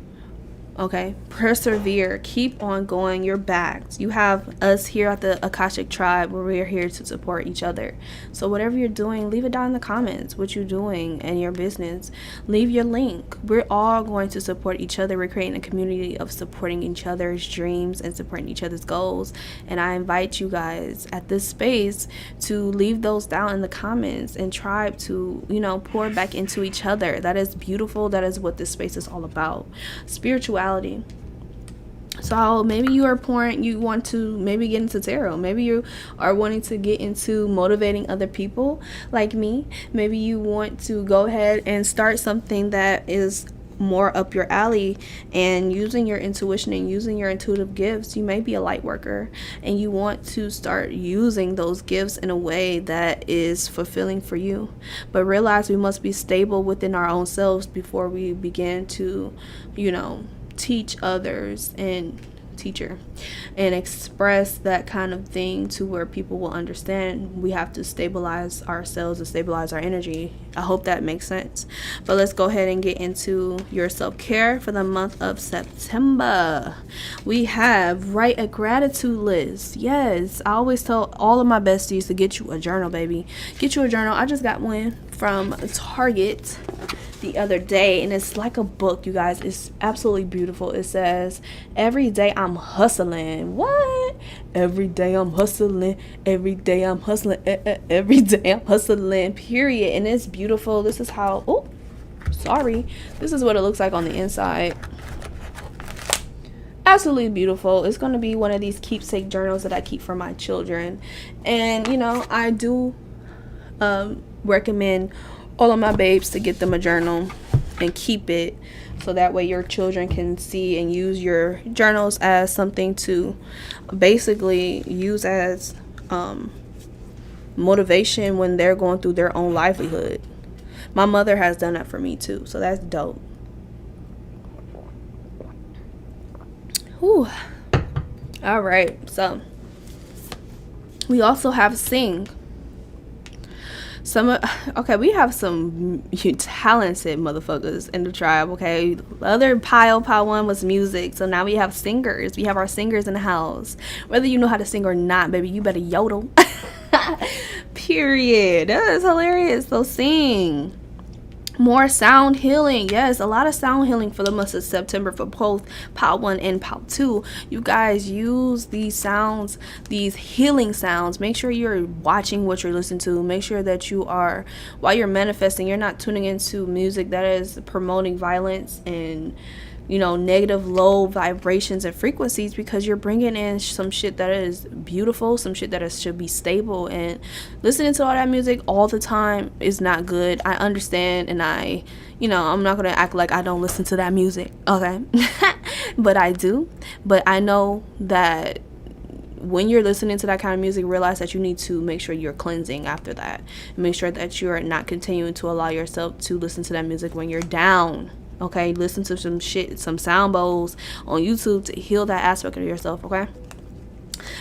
Okay, persevere, keep on going, you're backed. You have us here at the Akashic Tribe, where we're here to support each other. So whatever you're doing, leave it down in the comments, what you're doing in your business. Leave your link. We're all going to support each other. We're creating a community of supporting each other's dreams and supporting each other's goals. And I invite you guys at this space to leave those down in the comments and try to, pour back into each other. That is beautiful. That is what this space is all about. Spirituality. So maybe you want to maybe get into tarot. Maybe you are wanting to get into motivating other people like me. Maybe you want to go ahead and start something that is more up your alley, and using your intuition and using your intuitive gifts. You may be a light worker and you want to start using those gifts in a way that is fulfilling for you, but realize we must be stable within our own selves before we begin to teach others and express that kind of thing to where people will understand. We have to stabilize ourselves and stabilize our energy. I hope that makes sense. But let's go ahead and get into your self-care for the month of September. We have write a gratitude list. Yes, I always tell all of my besties to get you a journal, baby. Get you a journal. I just got one from Target the other day, and it's like a book, you guys. It's absolutely beautiful. It says, every day I'm hustling. What? Every day I'm hustling. Every day I'm hustling. Every day I'm hustling, period. And it's beautiful. This is how, this is what it looks like on the inside. Absolutely beautiful. It's going to be one of these keepsake journals that I keep for my children. And I do recommend all of my babes to get them a journal and keep it, so that way your children can see and use your journals as something to basically use as motivation when they're going through their own livelihood. My mother has done that for me too, so that's dope. Whew. All right, so we also have sing. Okay, we have some talented motherfuckers in the tribe. Okay, the other pile one was music, so now we have singers. We have our singers in the house. Whether you know how to sing or not, baby, you better yodel. Period. That is hilarious. So sing. More sound healing. Yes, a lot of sound healing for the month of September for both pile 1 and pile 2. You guys use these sounds, these healing sounds. Make sure you're watching what you're listening to. Make sure that you are, while you're manifesting, you're not tuning into music that is promoting violence and, you know, negative low vibrations and frequencies, because you're bringing in some shit that is beautiful, some shit that should be stable. And listening to all that music all the time is not good. I understand, and I'm not gonna act like I don't listen to that music, okay? But I do. But I know that when you're listening to that kind of music, realize that you need to make sure you're cleansing after that. Make sure that you're not continuing to allow yourself to listen to that music when you're down. Okay, listen to some shit, some sound bowls on YouTube to heal that aspect of yourself, okay?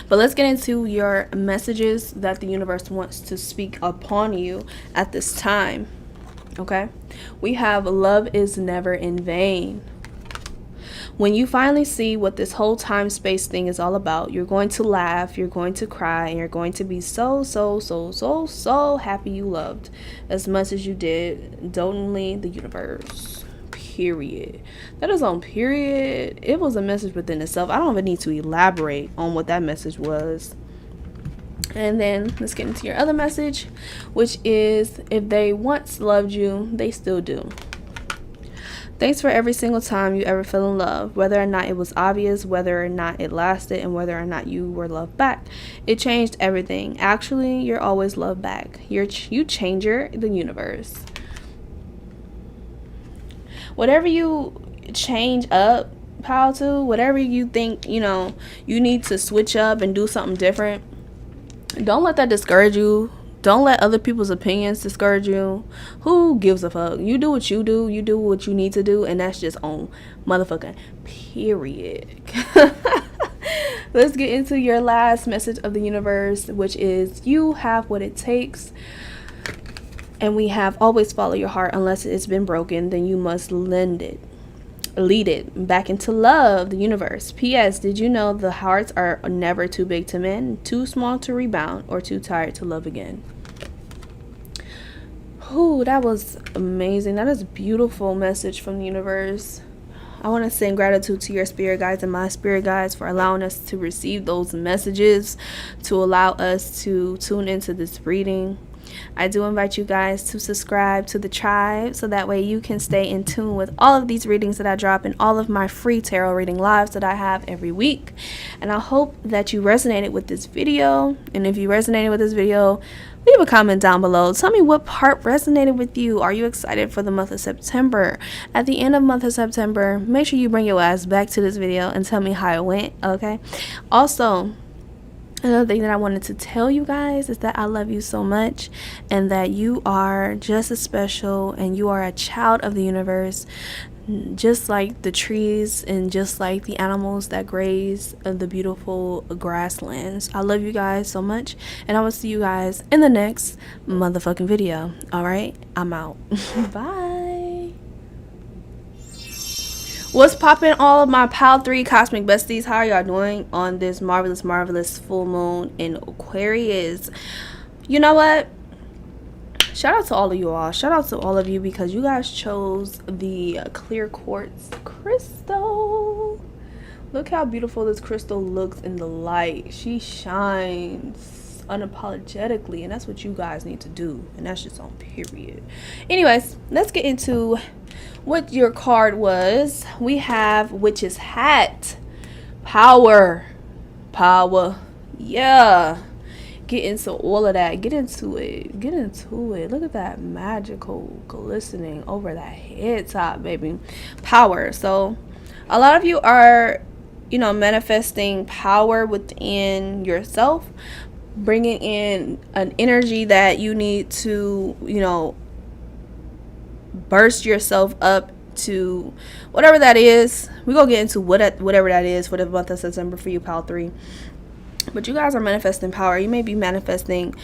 But let's get into your messages that the universe wants to speak upon you at this time, okay? We have love is never in vain. When you finally see what this whole time space thing is all about, you're going to laugh, you're going to cry, and you're going to be so happy you loved as much as you did. Only the universe. Period. That is on period. It was a message within itself. I don't even need to elaborate on what that message was. And then let's get into your other message, which is, if they once loved you, they still do. Thanks for every single time you ever fell in love, whether or not it was obvious, whether or not it lasted, and whether or not you were loved back. It changed everything. Actually, you're always loved back. You changer the universe. Whatever you change up, pile 2, whatever you think, you need to switch up and do something different, don't let that discourage you. Don't let other people's opinions discourage you. Who gives a fuck? You do what you do. You do what you need to do, and that's just on motherfucking period. Let's get into your last message of the universe, which is, you have what it takes. And we have, always follow your heart. Unless it's been broken, then you must lead it back into love, the universe. P.S. Did you know the hearts are never too big to mend, too small to rebound, or too tired to love again? Ooh, that was amazing. That is a beautiful message from the universe. I want to send gratitude to your spirit guides and my spirit guides for allowing us to receive those messages, to allow us to tune into this reading. I do invite you guys to subscribe to the tribe, so that way you can stay in tune with all of these readings that I drop and all of my free tarot reading lives that I have every week. And I hope that you resonated with this video. And if you resonated with this video, leave a comment down below. Tell me what part resonated with you. Are you excited for the month of September? At the end of the month of September, make sure you bring your ass back to this video and tell me how it went, okay? Also, another thing that I wanted to tell you guys is that I love you so much, and that you are just as special, and you are a child of the universe, just like the trees and just like the animals that graze the beautiful grasslands. I love you guys so much, and I will see you guys in the next motherfucking video. All right, I'm out. Bye. What's poppin', all of my pile 3 cosmic besties? How are y'all doing on this marvelous full moon in Aquarius? You know what? Shout out to all of you all. Shout out to all of you, because you guys chose the clear quartz crystal. Look how beautiful this crystal looks in the light. She shines unapologetically, and that's what you guys need to do, and that's just on period. Anyways, let's get into what your card was. We have Witch's Hat. Power. Yeah. get into all of that. Get into it. Look at that magical glistening over that head top, baby. Power. So a lot of you are, manifesting power within yourself, bringing in an energy that you need to, burst yourself up to whatever that is. We're going to get into whatever that is for the month of September for you, Pal 3. But you guys are manifesting power. You may be manifesting,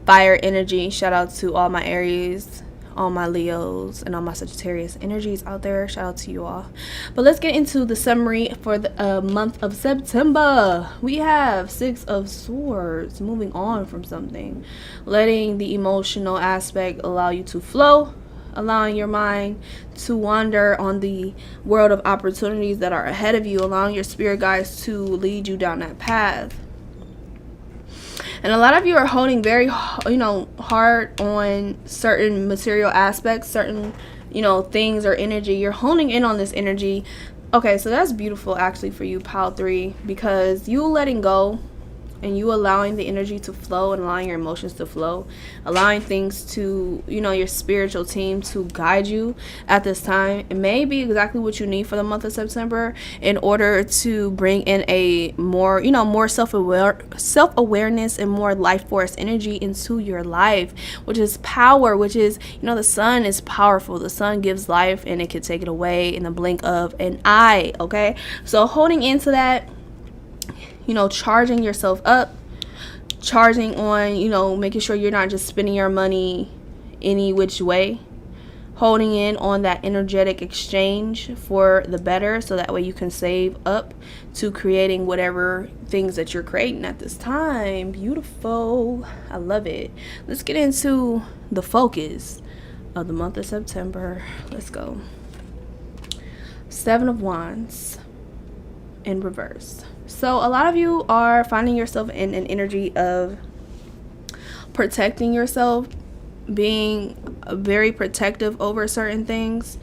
fire energy. Shout out to all my Aries, all my Leos, and all my Sagittarius energies out there. Shout out to you all. But let's get into the summary for the month of September. We have 6 of Swords, moving on from something, letting the emotional aspect allow you to flow, allowing your mind to wander on the world of opportunities that are ahead of you, allowing your spirit guides to lead you down that path. And a lot of you are holding very, hard on certain material aspects, certain, things or energy. You're honing in on this energy. Okay, so that's beautiful actually for you, Pal 3, because you letting go and you allowing the energy to flow and allowing your emotions to flow, allowing things to, your spiritual team to guide you at this time. It may be exactly what you need for the month of September in order to bring in a more, more self-awareness and more life force energy into your life, which is power, which is, the sun is powerful. The sun gives life and it can take it away in the blink of an eye. Okay, so holding into that, charging yourself up, charging on, making sure you're not just spending your money any which way, holding in on that energetic exchange for the better, so that way you can save up to creating whatever things that you're creating at this time. Beautiful. I love it. Let's get into the focus of the month of September. Let's go. 7 of Wands in reverse. So a lot of you are finding yourself in an energy of protecting yourself, being very protective over certain things,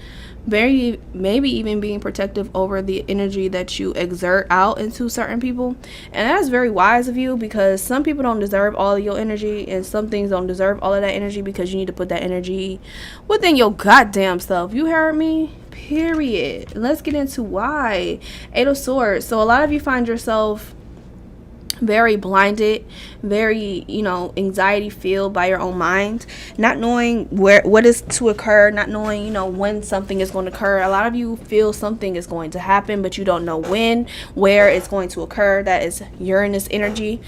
maybe even being protective over the energy that you exert out into certain people. And that's very wise of you, because some people don't deserve all of your energy, and some things don't deserve all of that energy, because you need to put that energy within your goddamn self. You heard me? Period. Let's get into why. 8 of Swords. So a lot of you find yourself very blinded, very, anxiety filled by your own mind, not knowing what is to occur, not knowing, when something is going to occur. A lot of you feel something is going to happen, but you don't know when, where it's going to occur. That is Uranus energy.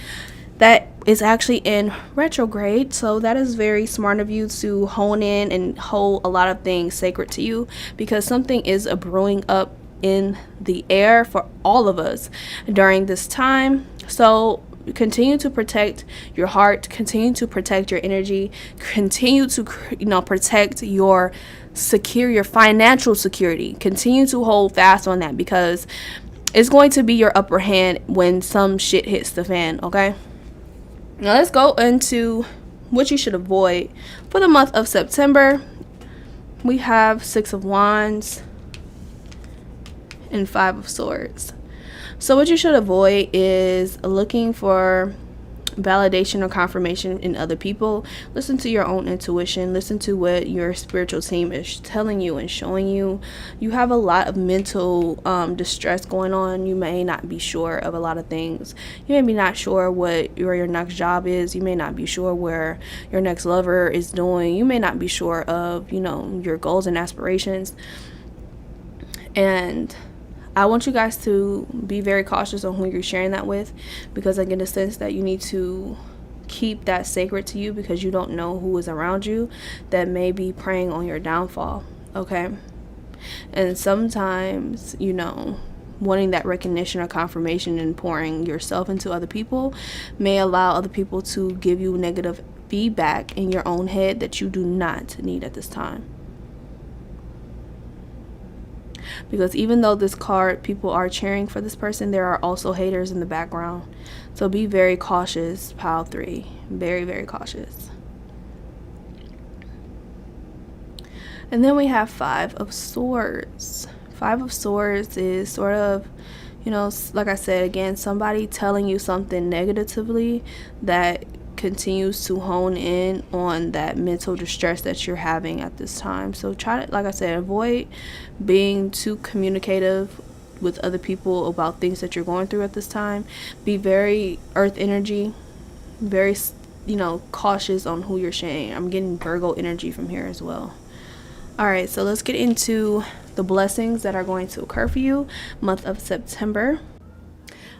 That is actually in retrograde, so that is very smart of you to hone in and hold a lot of things sacred to you, because something is brewing up in the air for all of us during this time. So continue to protect your heart, continue to protect your energy, continue to protect your financial security. Continue to hold fast on that, because it's going to be your upper hand when some shit hits the fan. Okay, now let's go into what you should avoid for the month of September. We have 6 of Wands and 5 of Swords. So what you should avoid is looking for validation or confirmation in other people. Listen to your own intuition. Listen to what your spiritual team is telling you and showing you. You have a lot of mental distress going on. You may not be sure of a lot of things. You may be not sure where your next job is. You may not be sure where your next lover is doing. You may not be sure of, your goals and aspirations. And I want you guys to be very cautious on who you're sharing that with, because I get a sense that you need to keep that sacred to you, because you don't know who is around you that may be preying on your downfall. Okay, and sometimes wanting that recognition or confirmation and pouring yourself into other people may allow other people to give you negative feedback in your own head that you do not need at this time. Because even though this card, people are cheering for this person, there are also haters in the background. So be very cautious, Pile 3. Very, very cautious. And then we have 5 of Swords. 5 of Swords is sort of, You know, like I said, again, somebody telling you something negatively that continues to hone in on that mental distress that you're having at this time. So try to, like I said, avoid being too communicative with other people about things that you're going through at this time. Be very earth energy, very, cautious on who you're sharing. I'm getting Virgo energy from here as well. All right, so let's get into the blessings that are going to occur for you month of September.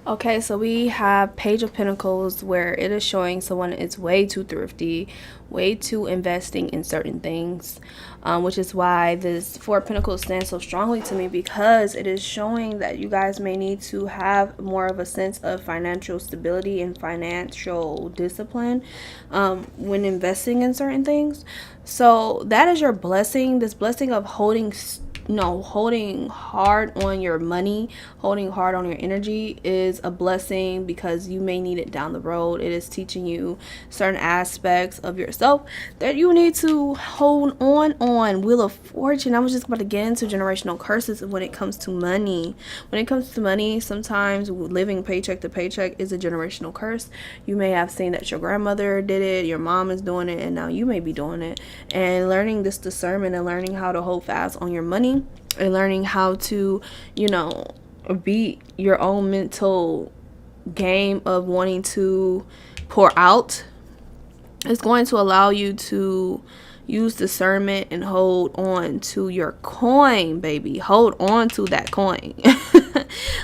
Okay, so we have Page of Pentacles, where it is showing someone is way too thrifty, way too investing in certain things, which is why this Four of Pentacles stands so strongly to me, because it is showing that you guys may need to have more of a sense of financial stability and financial discipline when investing in certain things. So that is your blessing, this blessing of holding hard on your money, holding hard on your energy is a blessing, because you may need it down the road. It is teaching you certain aspects of yourself that you need to hold on. Wheel of Fortune. I was just about to get into generational curses when it comes to money. When it comes to money, sometimes living paycheck to paycheck is a generational curse. You may have seen that your grandmother did it, your mom is doing it, and now you may be doing it. And learning this discernment and learning how to hold fast on your money and learning how to, beat your own mental game of wanting to pour out is going to allow you to use discernment and hold on to your coin, baby. Hold on to that coin.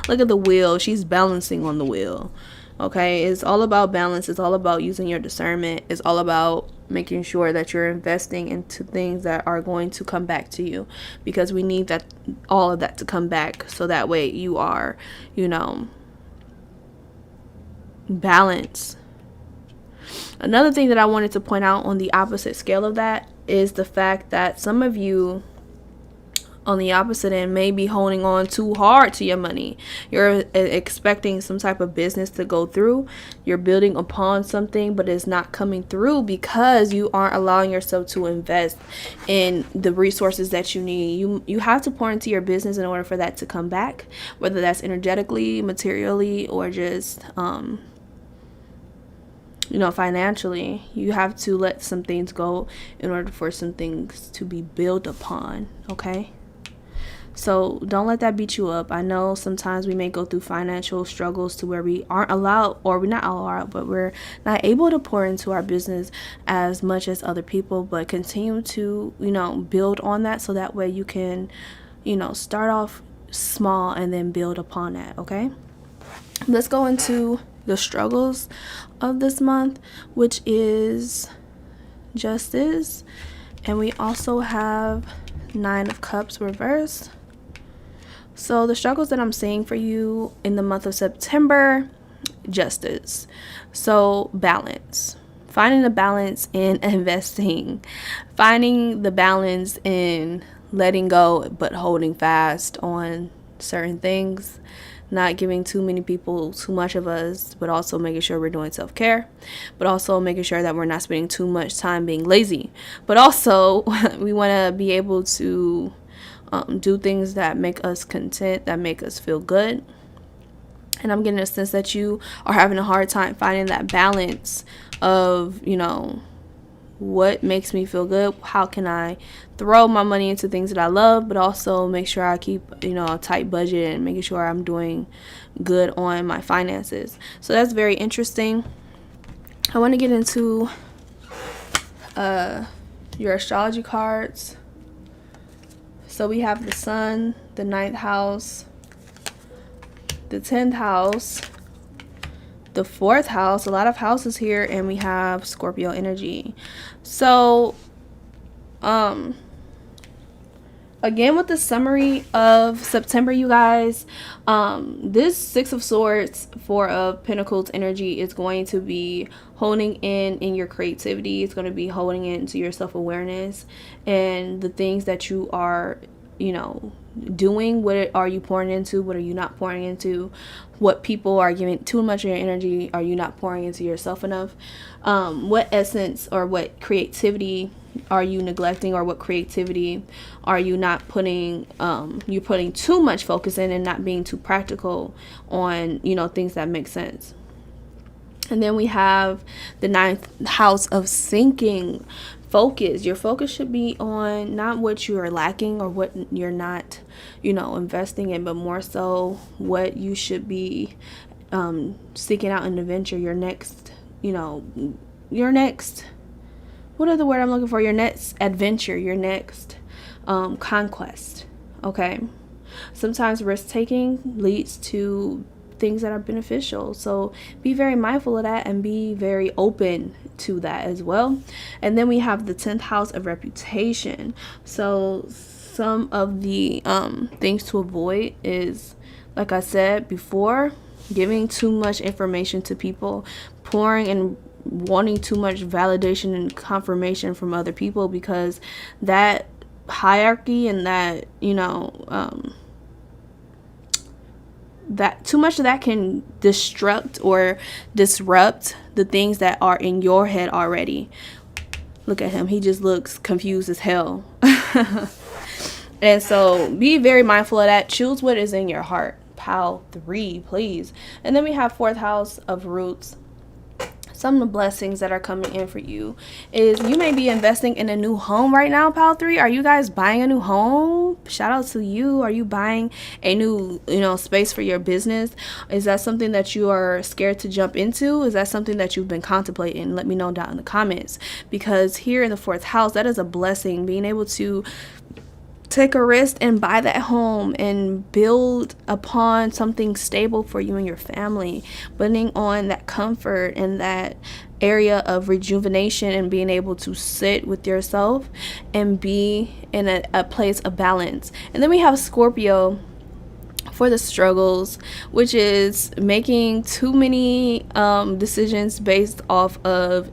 Look at the wheel. She's balancing on the wheel. Okay, it's all about balance. It's all about using your discernment. It's all about making sure that you're investing into things that are going to come back to you, because we need that, all of that to come back, so that way you are, balanced. Another thing that I wanted to point out on the opposite scale of that is the fact that some of you on the opposite end may be holding on too hard to your money. You're expecting some type of business to go through. You're building upon something, but it's not coming through because you aren't allowing yourself to invest in the resources that you need. You have to pour into your business in order for that to come back, whether that's energetically, materially, or just financially. You have to let some things go in order for some things to be built upon, okay? So don't let that beat you up. I know sometimes we may go through financial struggles to where we aren't allowed, or we're not allowed, but we're not able to pour into our business as much as other people, but continue to, build on that, so that way you can, start off small and then build upon that, okay? Let's go into the struggles of this month, which is Justice, and we also have Nine of Cups reversed. So the struggles that I'm seeing for you in the month of September, Justice. So balance. Finding the balance in investing. Finding the balance in letting go but holding fast on certain things. Not giving too many people too much of us, but also making sure we're doing self-care, but also making sure that we're not spending too much time being lazy. But also we want to be able to do things that make us content, that make us feel good. And I'm getting a sense that you are having a hard time finding that balance of, what makes me feel good? How can I throw my money into things that I love, but also make sure I keep, a tight budget and making sure I'm doing good on my finances. So that's very interesting. I want to get into your astrology cards. So we have the Sun, the 9th house, the 10th house, the 4th house, a lot of houses here, and we have Scorpio energy. So again, with the summary of September, you guys, this 6 of Swords, 4 of Pentacles energy is going to be holding in your creativity. It's going to be holding into your self-awareness and the things that you are, doing? What are you pouring into? What are you not pouring into? What people are giving too much of your energy? Are you not pouring into yourself enough? What essence or what creativity are you neglecting, or what creativity are you not putting, you're putting too much focus in and not being too practical on, things that make sense. And then we have the 9th house of sinking. Focus. Your focus should be on not what you are lacking or what you're not, investing in, but more so what you should be seeking out in the venture. Your next, what are the word I'm looking for? Your next adventure, your next conquest. Okay. Sometimes risk taking leads to things that are beneficial, so be very mindful of that and be very open to that as well. And then we have the 10th house of reputation. So some of the things to avoid is, like I said before, giving too much information to people, pouring and wanting too much validation and confirmation from other people, because that hierarchy and that that too much of that can disrupt the things that are in your head already. Look at him. He just looks confused as hell. And so be very mindful of that. Choose what is in your heart. Pile 3, please. And then we have 4th house of roots. Some of the blessings that are coming in for you is you may be investing in a new home right now, Pile 3. Are you guys buying a new home? Shout out to you. Are you buying a new, space for your business? Is that something that you are scared to jump into? Is that something that you've been contemplating? Let me know down in the comments, because here in the 4th house, that is a blessing. Being able to take a risk and buy that home and build upon something stable for you and your family, building on that comfort and that area of rejuvenation and being able to sit with yourself and be in a place of balance. And then we have Scorpio for the struggles, which is making too many decisions based off of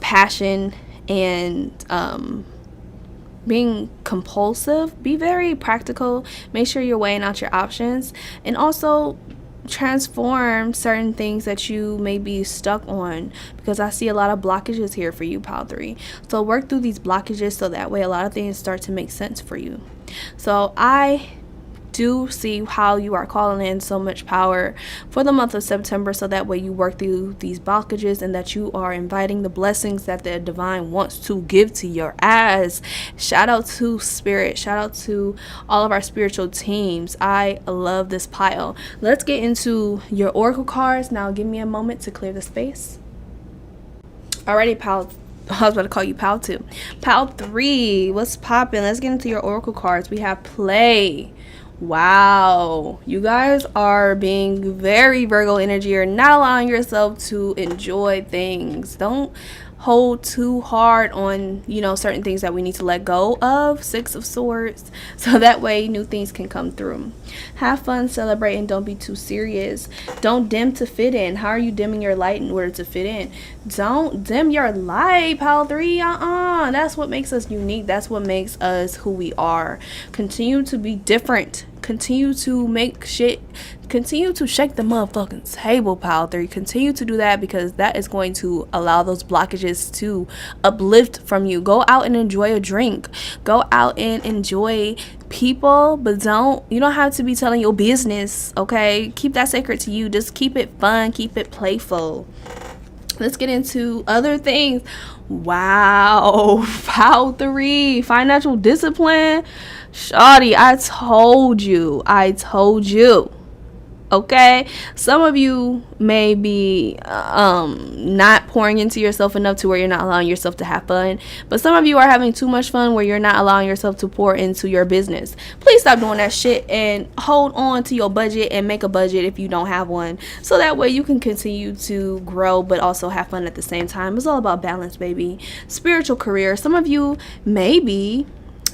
passion and being compulsive. Be very practical. Make sure you're weighing out your options, and also transform certain things that you may be stuck on, because I see a lot of blockages here for you, Pile 3. So work through these blockages so that way a lot of things start to make sense for you. So I do see how you are calling in so much power for the month of September, so that way you work through these blockages and that you are inviting the blessings that the divine wants to give to your ass. Shout out to Spirit. Shout out to all of our spiritual teams. I love this pile. Let's get into your oracle cards. Now give me a moment to clear the space. Alrighty, Pile. I was about to call you Pile 2. Pile 3, what's popping? Let's get into your oracle cards. We have play. Wow, you guys are being very Virgo energy. You're not allowing yourself to enjoy things. Don't hold too hard on certain things that we need to let go of. 6 of Swords, so that way new things can come through. Have fun, celebrate, and don't be too serious. Don't dim to fit in. How are you dimming your light in order to fit in? Don't dim your light, Pile 3. That's what makes us unique. That's what makes us who we are. Continue to be different. Continue to make shit. Continue to shake the motherfucking table, Pile 3. Continue to do that, because that is going to allow those blockages to uplift from you. Go out and enjoy a drink. Go out and enjoy people, but you don't have to be telling your business, okay? Keep that sacred to you. Just keep it fun. Keep it playful. Let's get into other things. Wow. Pile 3. Financial discipline. Shawty, I told you. Okay, some of you may be not pouring into yourself enough to where you're not allowing yourself to have fun, but some of you are having too much fun where you're not allowing yourself to pour into your business. Please stop doing that shit and hold on to your budget and make a budget if you don't have one, so that way you can continue to grow but also have fun at the same time. It's all about balance, baby. Spiritual career. Some of you maybe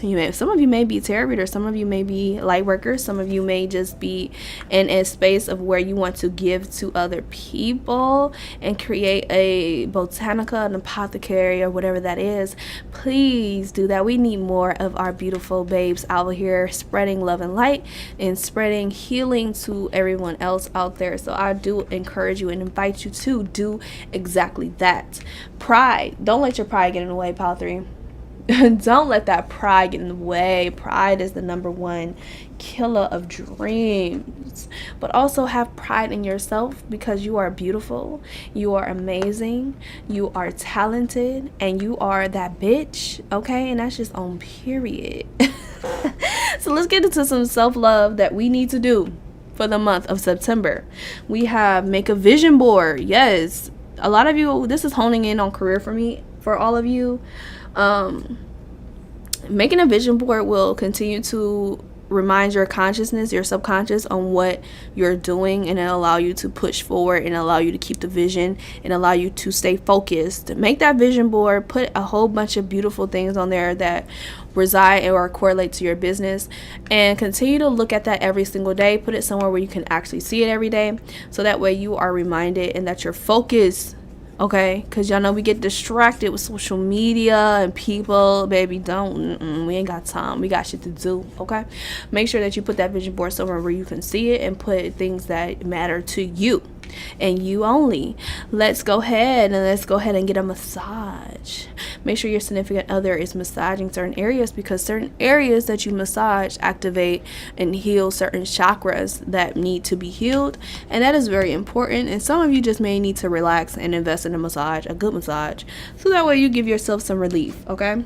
Some of you may be tarot readers, some of you may be light workers, some of you may just be in a space of where you want to give to other people and create a botanica, an apothecary, or whatever that is. Please do that. We need more of our beautiful babes out here spreading love and light and spreading healing to everyone else out there. So I do encourage you and invite you to do exactly that. Pride. Don't let your pride get in the way, Pile 3. Don't let that pride get in the way. Pride is the number one killer of dreams. But also have pride in yourself, because you are beautiful, you are amazing, you are talented, and you are that bitch, okay? And that's just on period. So let's get into some self-love that we need to do for the month of September. We have make a vision board. Yes, a lot of you, this is honing in on career for me, for all of you. Making a vision board will continue to remind your consciousness, your subconscious, on what you're doing, and it'll allow you to push forward and allow you to keep the vision and allow you to stay focused. Make that vision board, put a whole bunch of beautiful things on there that reside or correlate to your business, and continue to look at that every single day. Put it somewhere where you can actually see it every day, so that way you are reminded and that you're focused. Okay, because y'all know we get distracted with social media and people. Baby, don't. We ain't got time. We got shit to do. Okay, make sure that you put that vision board somewhere where you can see it and put things that matter to you and you only. Let's go ahead and get a massage. Make sure your significant other is massaging certain areas, because certain areas that you massage activate and heal certain chakras that need to be healed, and that is very important. And some of you just may need to relax and invest in a massage, a good massage, so that way you give yourself some relief. Okay,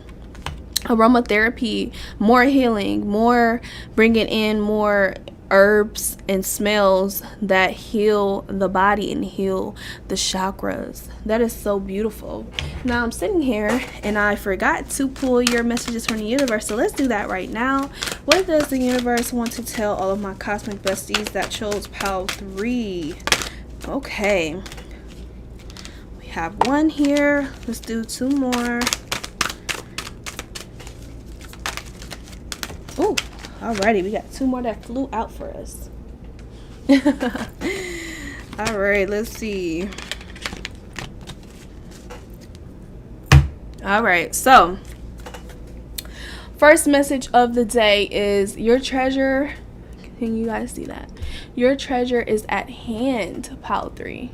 aromatherapy, more healing, more bringing in more herbs and smells that heal the body and heal the chakras. That is so beautiful. Now I'm sitting here and I forgot to pull your messages from the universe, so let's do that right now. What does the universe want to tell all of my cosmic besties that chose Pile 3? Okay, we have one here. Let's do two more. Ooh, alrighty, we got two more that flew out for us. Alright, let's see. Alright, so first message of the day is your treasure. Can you guys see that? Your treasure is at hand, Pile 3.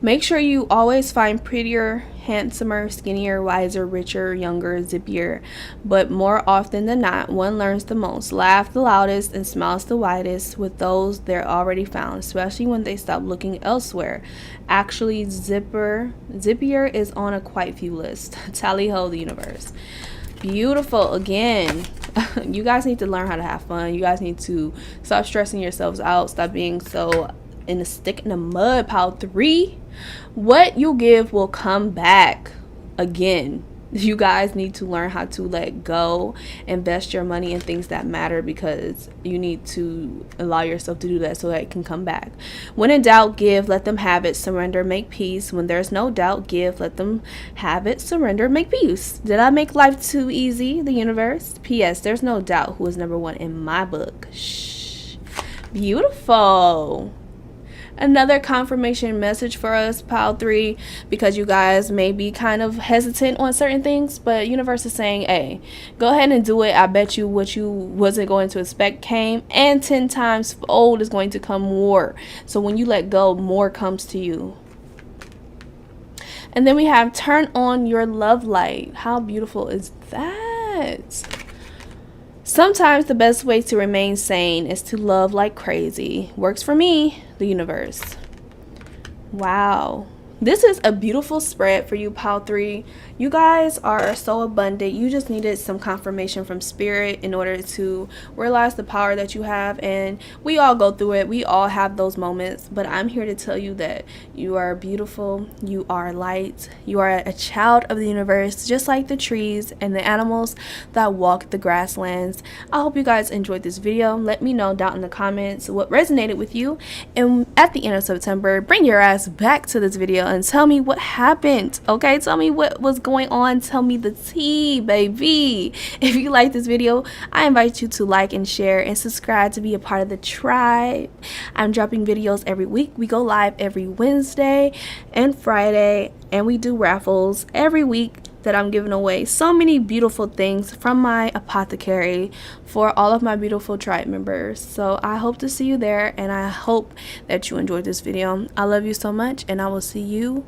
Make sure you always find prettier, handsomer, skinnier, wiser, richer, younger, zippier. But more often than not, one learns the most, laughs the loudest, and smiles the widest with those they're already found, especially when they stop looking elsewhere. Actually, zippier is on a quite few list. Tally ho, the universe. Beautiful. Again, you guys need to learn how to have fun. You guys need to stop stressing yourselves out. Stop being so in the stick in the mud, Pile 3. What you give will come back again. You guys need to learn how to let go, invest your money in things that matter, because you need to allow yourself to do that so that it can come back. When in doubt, give, let them have it, surrender, make peace. When there's no doubt, give, let them have it, surrender, make peace. Did I make life too easy, the universe? P.S. There's no doubt who is number one in my book. Shh. Beautiful. Another confirmation message for us, Pile 3, because you guys may be kind of hesitant on certain things, but universe is saying, hey, go ahead and do it. I bet you what you wasn't going to expect came, and 10 times fold is going to come more. So when you let go, more comes to you. And then we have turn on your love light. How beautiful is that? Sometimes the best way to remain sane is to love like crazy. Works for me, the universe. Wow. This is a beautiful spread for you, Pile 3. You guys are so abundant. You just needed some confirmation from spirit in order to realize the power that you have. And we all go through it. We all have those moments. But I'm here to tell you that you are beautiful. You are light. You are a child of the universe, just like the trees and the animals that walk the grasslands. I hope you guys enjoyed this video. Let me know down in the comments what resonated with you. And at the end of September, bring your ass back to this video and tell me what happened. Okay, tell me what was going on. Tell me the tea, baby. If you like this video, I invite you to like and share and subscribe to be a part of the tribe. I'm dropping videos every week. We go live every Wednesday and Friday, and we do raffles every week that I'm giving away so many beautiful things from my apothecary for all of my beautiful tribe members. So I hope to see you there, and I hope that you enjoyed this video. I love you so much, and I will see you